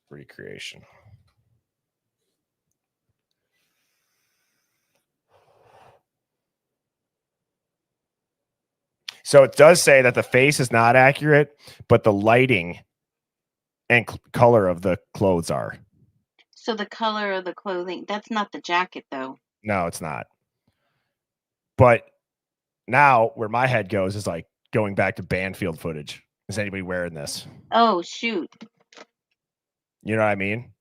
recreation? So it does say that the face is not accurate, but the lighting and color of the clothes are. So the color of the clothing, that's not the jacket though. No, it's not. But now where my head goes is like going back to Banfield footage. Is anybody wearing this? Oh, shoot. You know what I mean?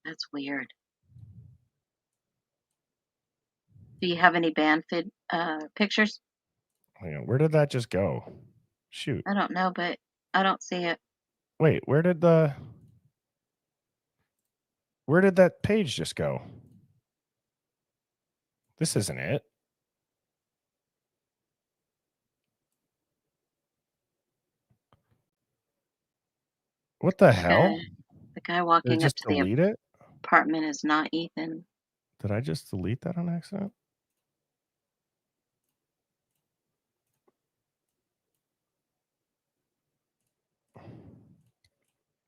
That's weird. Do you have any Banfield pictures? Hang on, where did that just go? Shoot. I don't know, but I don't see it. Wait, where did that page just go? This isn't it. What the hell? The guy Did I walking up just to the delete it? apartment is not Ethan. Did I just delete that on accident?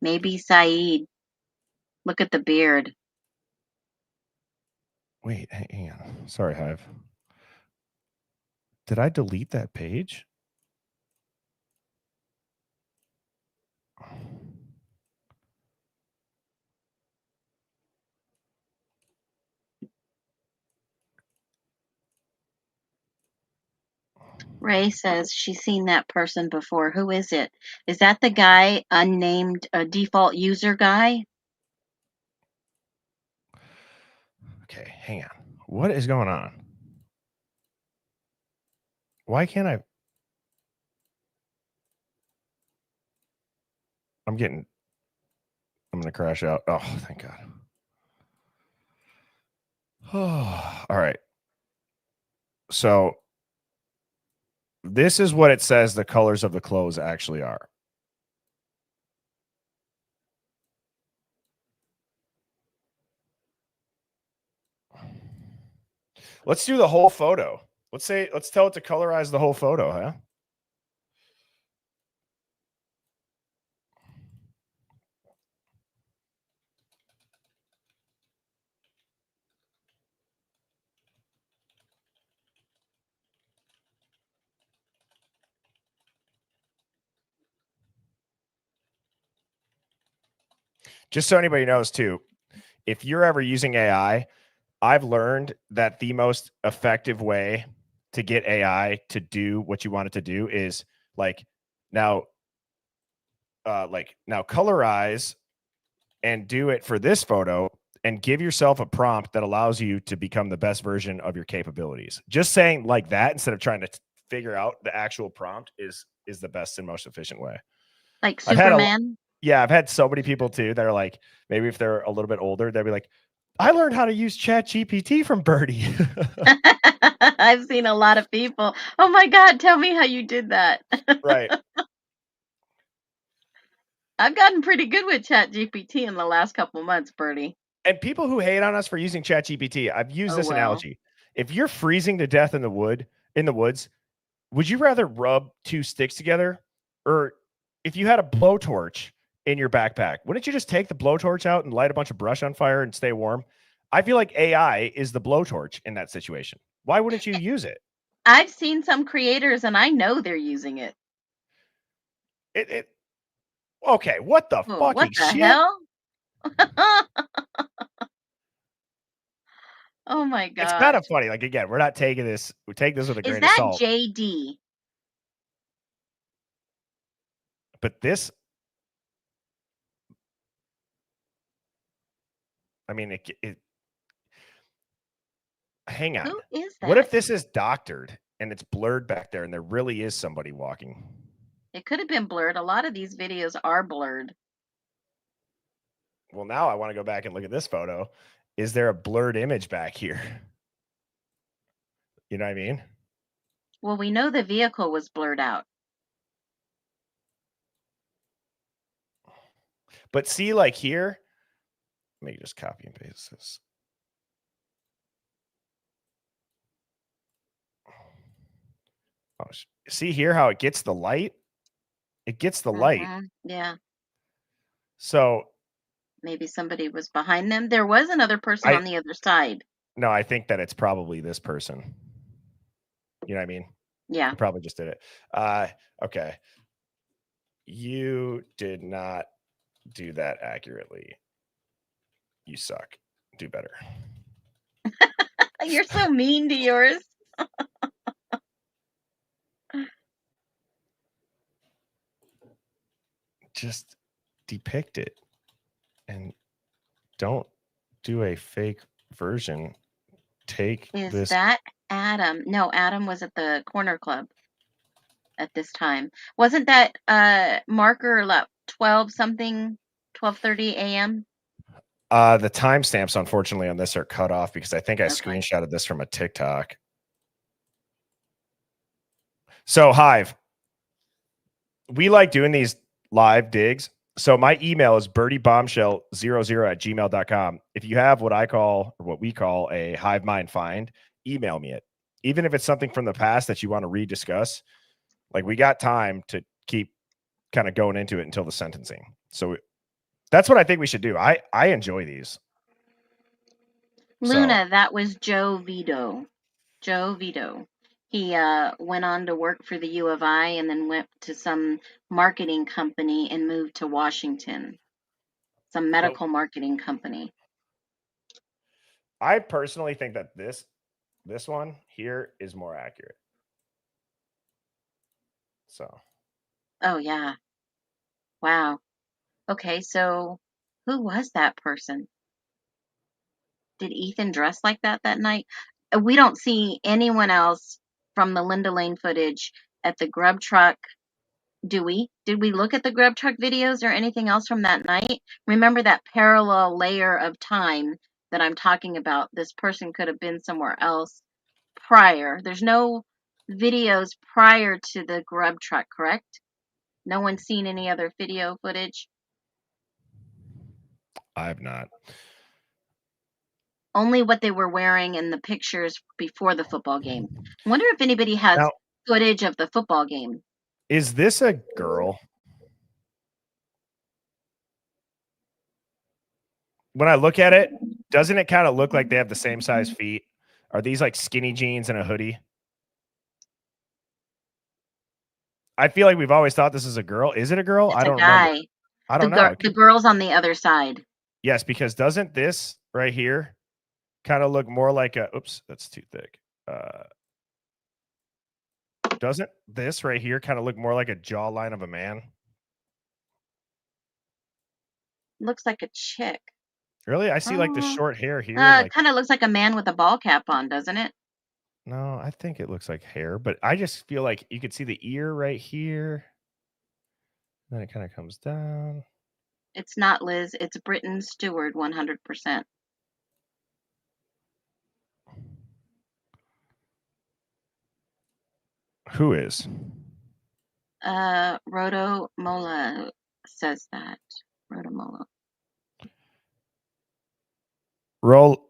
Maybe Saeed. Look at the beard. Wait, hang on. Sorry, Hive. Did I delete that page? Ray says she's seen that person before. Who is it? Is that the guy, unnamed default user guy? Okay, hang on. What is going on? Why can't I? I'm going to crash out. Oh, thank God. All right. So this is what it says the colors of the clothes actually are. Let's do the whole photo. Let's tell it to colorize the whole photo, huh? Just so anybody knows too, if you're ever using AI, I've learned that the most effective way to get AI to do what you want it to do is now colorize and do it for this photo and give yourself a prompt that allows you to become the best version of your capabilities. Just saying like that instead of trying to figure out the actual prompt is the best and most efficient way. Like I've had Superman? I've had so many people too that are like, maybe if they're a little bit older, they'll be like, I learned how to use Chat GPT from Birdie. I've seen a lot of people. Oh my God, tell me how you did that. Right. I've gotten pretty good with Chat GPT in the last couple months, Bertie. And people who hate on us for using Chat GPT, I've used Oh, this well. analogy. If you're freezing to death in the woods, would you rather rub two sticks together, or if you had a blowtorch in your backpack, wouldn't you just take the blowtorch out and light a bunch of brush on fire and stay warm? I feel like AI is the blowtorch in that situation. Why wouldn't you use it? I've seen some creators and I know they're using it. Okay, what the Oh, fucking what the shit? hell? Oh my It's kind of gosh. funny. Like, again, we're not taking this, we take this with a Is grain of that salt. JD? But this, I mean, hang on. Who is What if that? this is doctored and it's blurred back there and there really is somebody walking? It could have been blurred. A lot of these videos are blurred. Well, now I want to go back and look at this photo. Is there a blurred image back here? You know what I mean? Well, we know the vehicle was blurred out. But see, like here, let me just copy and paste this. Oh, see here how it gets the light? It gets the light. Yeah. So Maybe somebody was behind them. There was another person on the other side. no, I think that it's probably this person. You know what I mean? Yeah. I probably just did it. Okay. You did not do that accurately. You suck. Do better. You're so mean to yours. Just depict it and don't do a fake version. Take Is this. that Adam? No, Adam was at the corner club at this time. Wasn't that marker 12 something, 12:30 a.m.? The timestamps, unfortunately, on this are cut off because I think I Okay. screenshotted this from a TikTok. So, Hive, we like doing these live digs. So my email is birdiebombshell00@gmail.com. If you have what I call, or what we call, a Hive Mind find, email me it. Even if it's something from the past that you want to rediscuss, like, we got time to keep kind of going into it until the sentencing. So that's what I think we should do. I enjoy these. Luna, that was Joe Vito. Joe Vito. He went on to work for the U of I and then went to some marketing company and moved to Washington. Some medical marketing company. I personally think that this one here is more accurate. So. Oh, yeah. Wow. Okay, so who was that person? Did Ethan dress like that night? We don't see anyone else from the Linda Lane footage at the grub truck, do we? Did we look at the grub truck videos or anything else from that night? Remember that parallel layer of time that I'm talking about, this person could have been somewhere else prior. There's no videos prior to the grub truck, correct? No one's seen any other video footage? I have not. Only what they were wearing in the pictures before the football game. I wonder if anybody has Now, footage of the football game. is this a girl? When I look at it, doesn't it kind of look like they have the same size feet? Are these like skinny jeans and a hoodie? I feel like we've always thought this is a girl. Is it a girl? It's I a don't remember. guy. I don't know. The girl's on the other side. Yes, because doesn't this right here kind of look more like a, oops, that's too thick. Doesn't this right here kind of look more like a jawline of a man? Looks like a chick. Really? I see like the short hair here. It kind of looks like a man with a ball cap on, doesn't it? No, I think it looks like hair, but I just feel like you could see the ear right here. Then it kind of comes down. It's not Liz. It's Britton Stewart, 100%. Who is? Roto Mola says that. Roto Mola. Rolo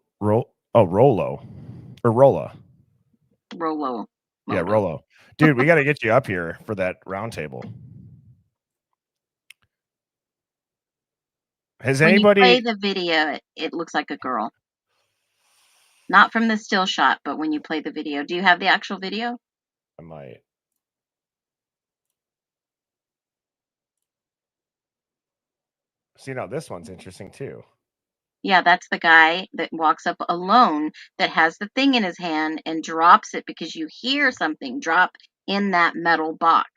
or Rolla. Rolo. Yeah, Rolo. Dude, we got to get you up here for that round table. Has When anybody you play the video, it looks like a girl. Not from the still shot, but when you play the video. Do you have the actual video? I might. See, now this one's interesting too. Yeah, that's the guy that walks up alone that has the thing in his hand and drops it because you hear something drop in that metal box.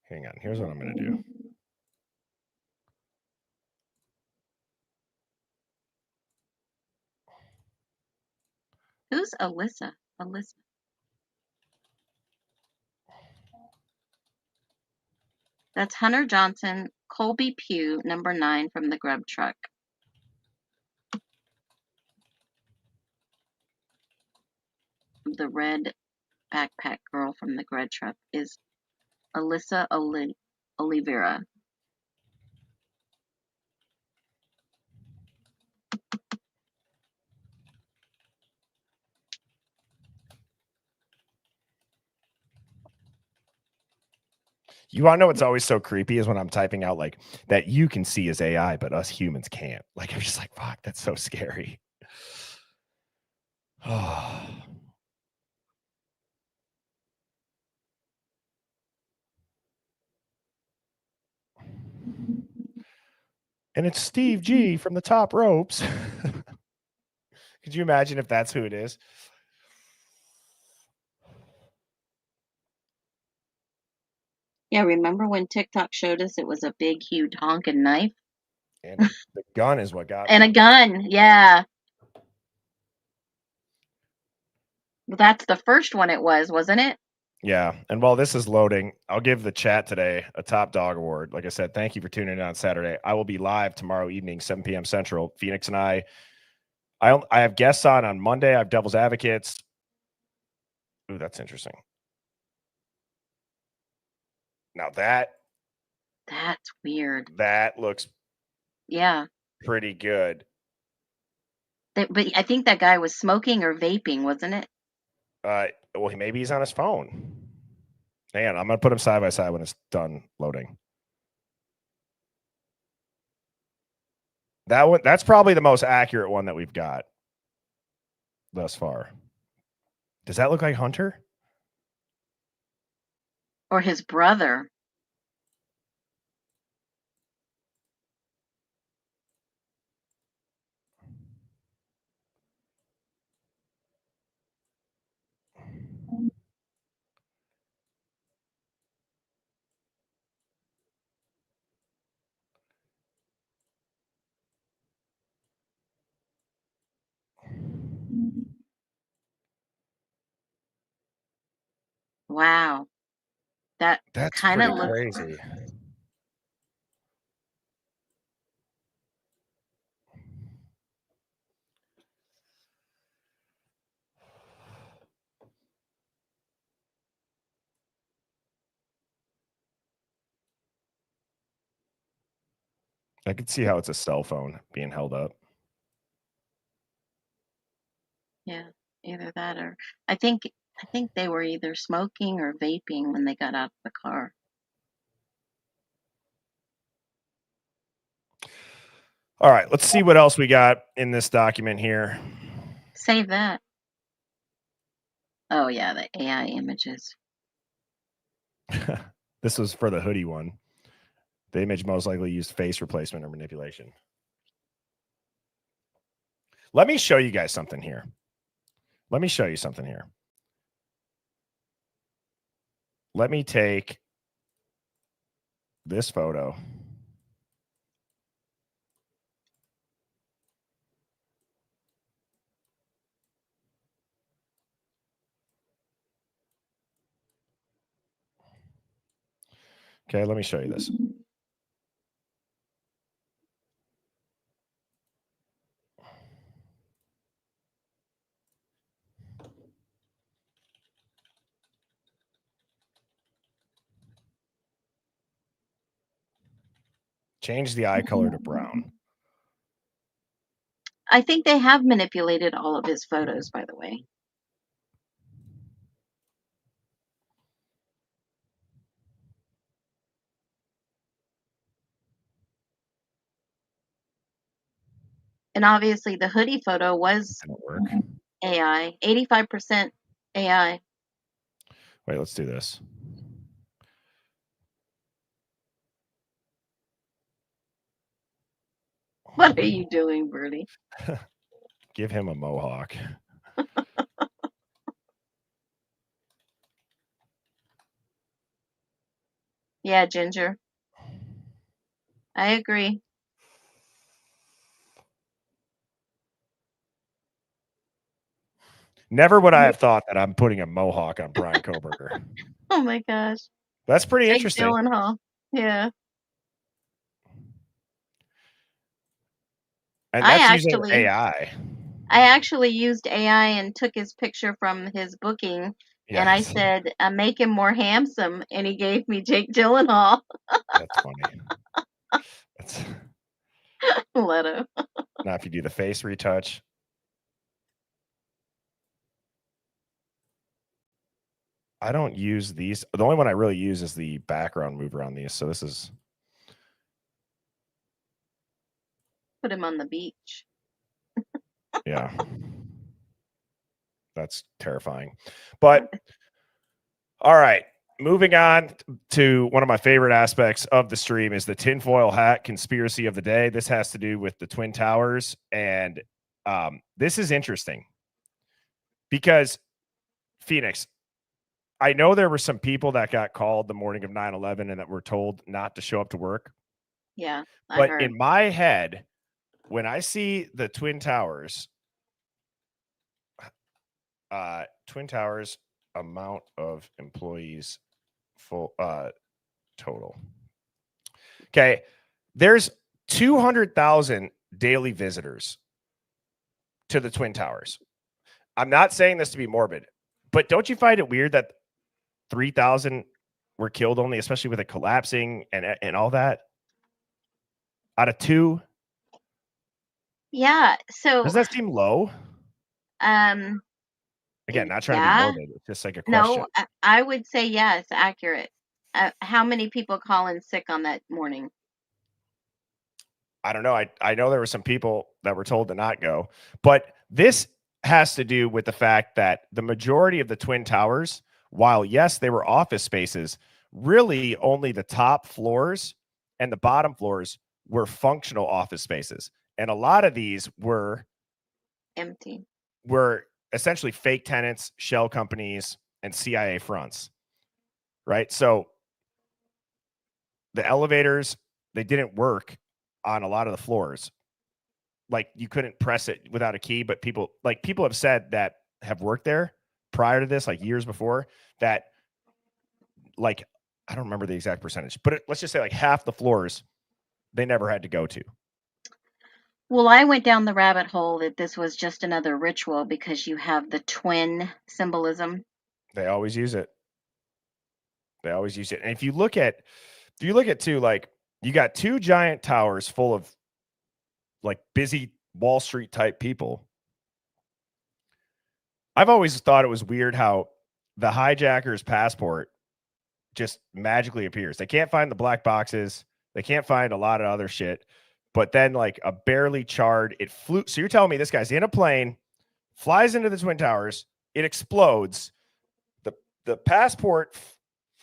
Hang on. Here's what I'm going to do. Who's Alyssa? Alyssa. That's Hunter Johnson, Colby Pugh, number 9 from the grub truck. The red backpack girl from the grub truck is Alyssa Oliveira. You want to know what's always so creepy is when I'm typing out like that you can see as AI, but us humans can't. Like I'm just like, fuck, that's so scary. Oh. And it's Steve G from the Top Ropes. Could you imagine if that's who it is? Yeah, remember when TikTok showed us it was a big, huge honking knife? And the gun is what got And me. a gun, yeah. Well, that's the first one it was, wasn't it? Yeah. And while this is loading, I'll give the chat today a top dog award. Like I said, thank you for tuning in on Saturday. I will be live tomorrow evening, 7 p.m. Central. Phoenix and I have guests on Monday. I have Devil's Advocates. Ooh, that's interesting. Now that's weird. That looks pretty good. But I think that guy was smoking or vaping, wasn't it? Well, maybe he's on his phone. Man, I'm gonna put them side by side when it's done loading. That's probably the most accurate one that we've got thus far. Does that look like Hunter? Or his brother? Wow. That That's kind of pretty looks. crazy. I could see how it's a cell phone being held up. Yeah, either that or I think they were either smoking or vaping when they got out of the car. All right, let's see what else we got in this document here. Save that. Oh yeah, the AI images. This was for the hoodie one. The image most likely used face replacement or manipulation. Let me show you guys something here. Let me show you something here. Let me take this photo. Okay, let me show you this. Change the eye color to brown. I think they have manipulated all of his photos, by the way. And obviously the hoodie photo was Didn't work. AI, 85% AI. Wait, let's do this. What are you doing, Bertie? Give him a mohawk. Yeah, Ginger. I agree. Never would I have thought that I'm putting a mohawk on Brian Koberger. Oh my gosh. That's pretty Jake interesting. Gyllenhaal. Yeah. And I that's using actually AI. I actually used AI and took his picture from his booking and I Yes. said, make him more handsome. And he gave me Jake Gyllenhaal. That's funny. That's Leto. now if you do the face retouch. I don't use these. The only one I really use is the background mover on these. So this is Put him on the beach. yeah. That's terrifying. But all right. Moving on to one of my favorite aspects of the stream is the tinfoil hat conspiracy of the day. This has to do with the Twin Towers. And this is interesting because Phoenix, I know there were some people that got called the morning of 9/11 and that were told not to show up to work. Yeah. I But heard. in my head, when I see the Twin Towers amount of employees full total. Okay, there's 200,000 daily visitors to the Twin Towers. I'm not saying this to be morbid, but don't you find it weird that 3,000 were killed only, especially with it collapsing and all that? Out of 2? Yeah. So Does that seem low? Again, not trying to be yeah. morbid. It's just like a question. No, I would say yeah, it's accurate. How many people call in sick on that morning? I don't know. I know there were some people that were told to not go, but this has to do with the fact that the majority of the Twin Towers, while yes, they were office spaces, really only the top floors and the bottom floors were functional office spaces. And a lot of these were Empty. Essentially fake tenants, shell companies, and CIA fronts. Right? So the elevators, they didn't work on a lot of the floors. Like you couldn't press it without a key, but people have said that have worked there prior to this, like years before, that like, I don't remember the exact percentage, but let's just say like half the floors they never had to go to. Well, I went down the rabbit hole that this was just another ritual because you have the twin symbolism. They always use it. They always use it. And if you look at too, like, you got two giant towers full of like busy Wall Street type people. I've always thought it was weird how the hijacker's passport just magically appears. They can't find the black boxes. They can't find a lot of other shit. But then, like, a barely charred, it flew. So you're telling me this guy's in a plane, flies into the Twin Towers, it explodes. The passport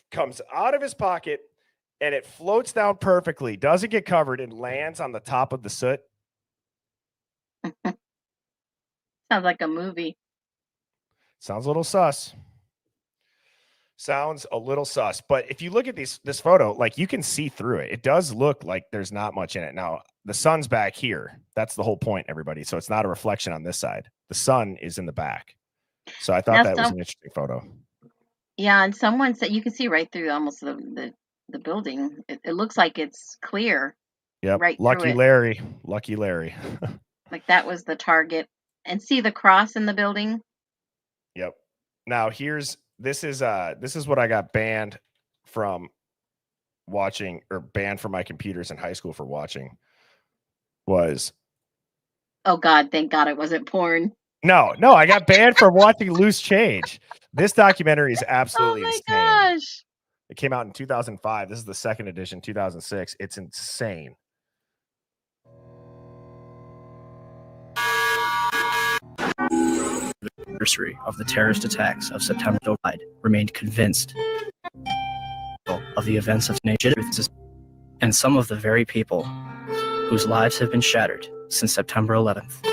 comes out of his pocket and it floats down perfectly, doesn't get covered, and lands on the top of the soot. Sounds like a movie. Sounds a little sus. Sounds a little sus. But if you look at this photo, like, you can see through it. It does look like there's not much in it. Now, the sun's back here. That's the whole point, everybody. So it's not a reflection on this side. The sun is in the back. So I thought that was an interesting photo. Yeah, and someone said you can see right through almost the building. It looks like it's clear. Yep. Right through Lucky it. Larry. Lucky Larry. Like that was the target. And see the cross in the building? Yep. Now this is what I got banned from watching, or banned from my computers in high school for watching, was, Oh God, thank God it wasn't porn. no, I got banned for watching Loose Change. This documentary is absolutely insane. Gosh. It came out in 2005. This is the second edition, 2006. It's insane. Anniversary of the terrorist attacks of September 9 remained convinced of the events of nature, and some of the very people whose lives have been shattered since September 11th.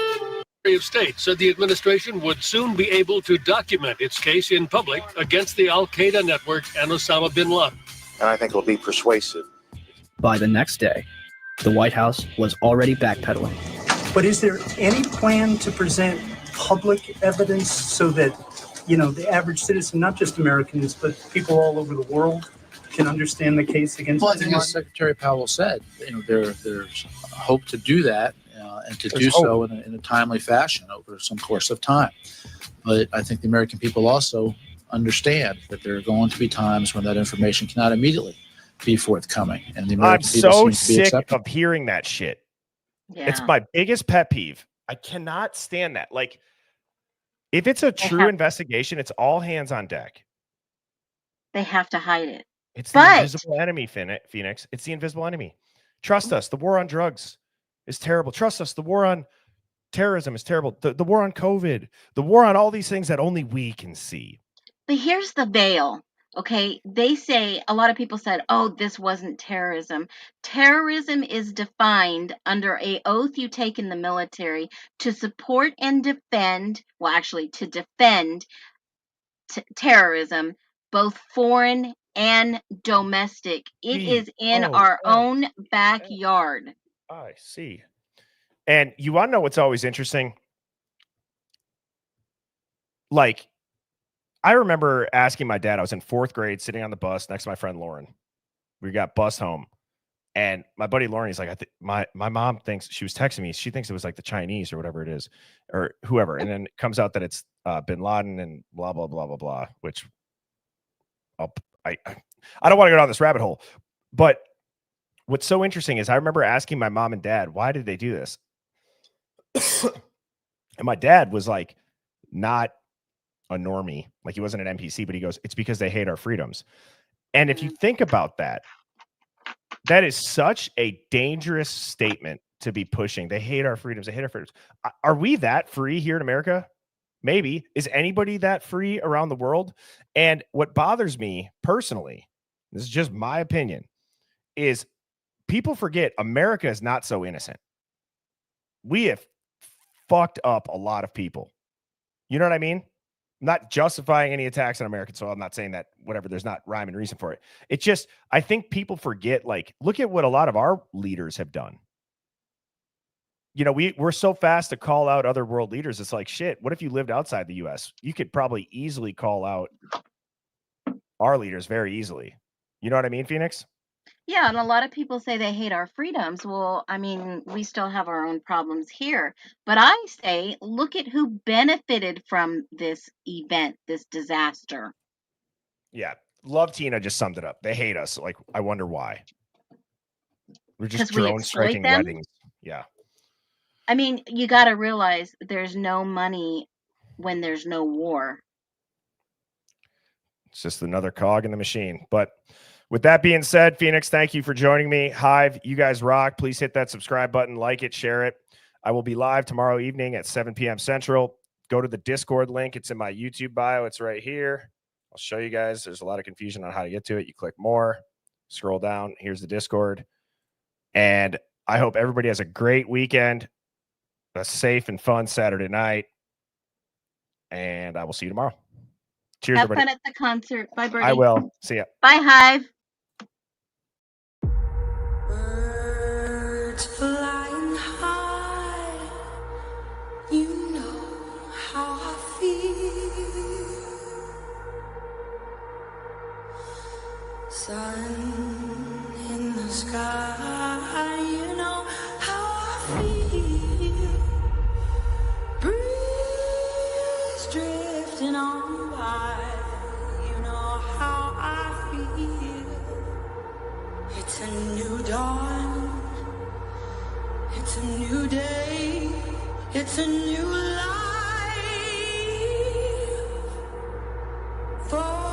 Secretary of State said the administration would soon be able to document its case in public against the Al-Qaeda network and Osama bin Laden. And I think it'll be persuasive. By the next day, the White House was already backpedaling. But is there any plan to present public evidence so that, the average citizen, not just Americans, but people all over the world, can understand the case against Well, I think as Secretary Powell said, there's hope to do that and to do so in a timely fashion over some course of time. But I think the American people also understand that there are going to be times when that information cannot immediately be forthcoming. And the American I'm people so seem to be sick accepting. of hearing that shit. Yeah. It's my biggest pet peeve. I cannot stand that. Like, if it's a true investigation, it's all hands on deck. They have to hide it. It's the invisible enemy, Phoenix. It's the invisible enemy. Trust us. The war on drugs is terrible. Trust us. The war on terrorism is terrible. The war on COVID, the war on all these things that only we can see. But here's the veil. Okay, they say, a lot of people said, oh, this wasn't terrorism. Terrorism is defined under an oath you take in the military to support and defend, well, actually, to defend terrorism, both foreign and domestic. It is in our own backyard. I see. And you want to know what's always interesting? Like, I remember asking my dad, I was in 4th grade sitting on the bus next to my friend Lauren. We got bused home. And my buddy Lauren, he's like, my mom thinks, she was texting me, she thinks it was like the Chinese or whatever it is, or whoever. And then it comes out that it's bin Laden and blah, blah, blah, blah, blah, which I don't want to go down this rabbit hole. But what's so interesting is I remember asking my mom and dad, why did they do this? And my dad was like, not a normie, like he wasn't an NPC, but he goes, it's because they hate our freedoms. And if you think about that, that is such a dangerous statement to be pushing. They hate our freedoms. They hate our freedoms. Are we that free here in America? Maybe. Is anybody that free around the world? And what bothers me personally, this is just my opinion, is people forget America is not so innocent. We have fucked up a lot of people. You know what I mean? I'm not justifying any attacks on American soil. I'm not saying that whatever, there's not rhyme and reason for it. It's just, I think people forget, like, look at what a lot of our leaders have done. We're so fast to call out other world leaders. It's like, shit, what if you lived outside the US? You could probably easily call out our leaders very easily. You know what I mean, Phoenix? Yeah, and a lot of people say they hate our freedoms. Well, I mean, we still have our own problems here. But I say, look at who benefited from this event, this disaster. Yeah. Love Tina just summed it up. They hate us. Like, I wonder why. We're just 'Cause we drone exploit striking them? weddings. Yeah. I mean, you got to realize there's no money when there's no war. It's just another cog in the machine. But with that being said, Phoenix, thank you for joining me. Hive, you guys rock. Please hit that subscribe button, like it, share it. I will be live tomorrow evening at 7 p.m. Central. Go to the Discord link. It's in my YouTube bio. It's right here. I'll show you guys. There's a lot of confusion on how to get to it. You click more, scroll down. Here's the Discord. And I hope everybody has a great weekend, a safe and fun Saturday night. And I will see you tomorrow. Cheers, Have everybody. fun at the concert. Bye, Birdie. I will. See ya. Bye, Hive. Birds flying high, you know how I feel. Sun in the sky, you know how I feel. Breeze drifting on by, you know how I feel. It's a new dawn, it's a new day, it's a new life for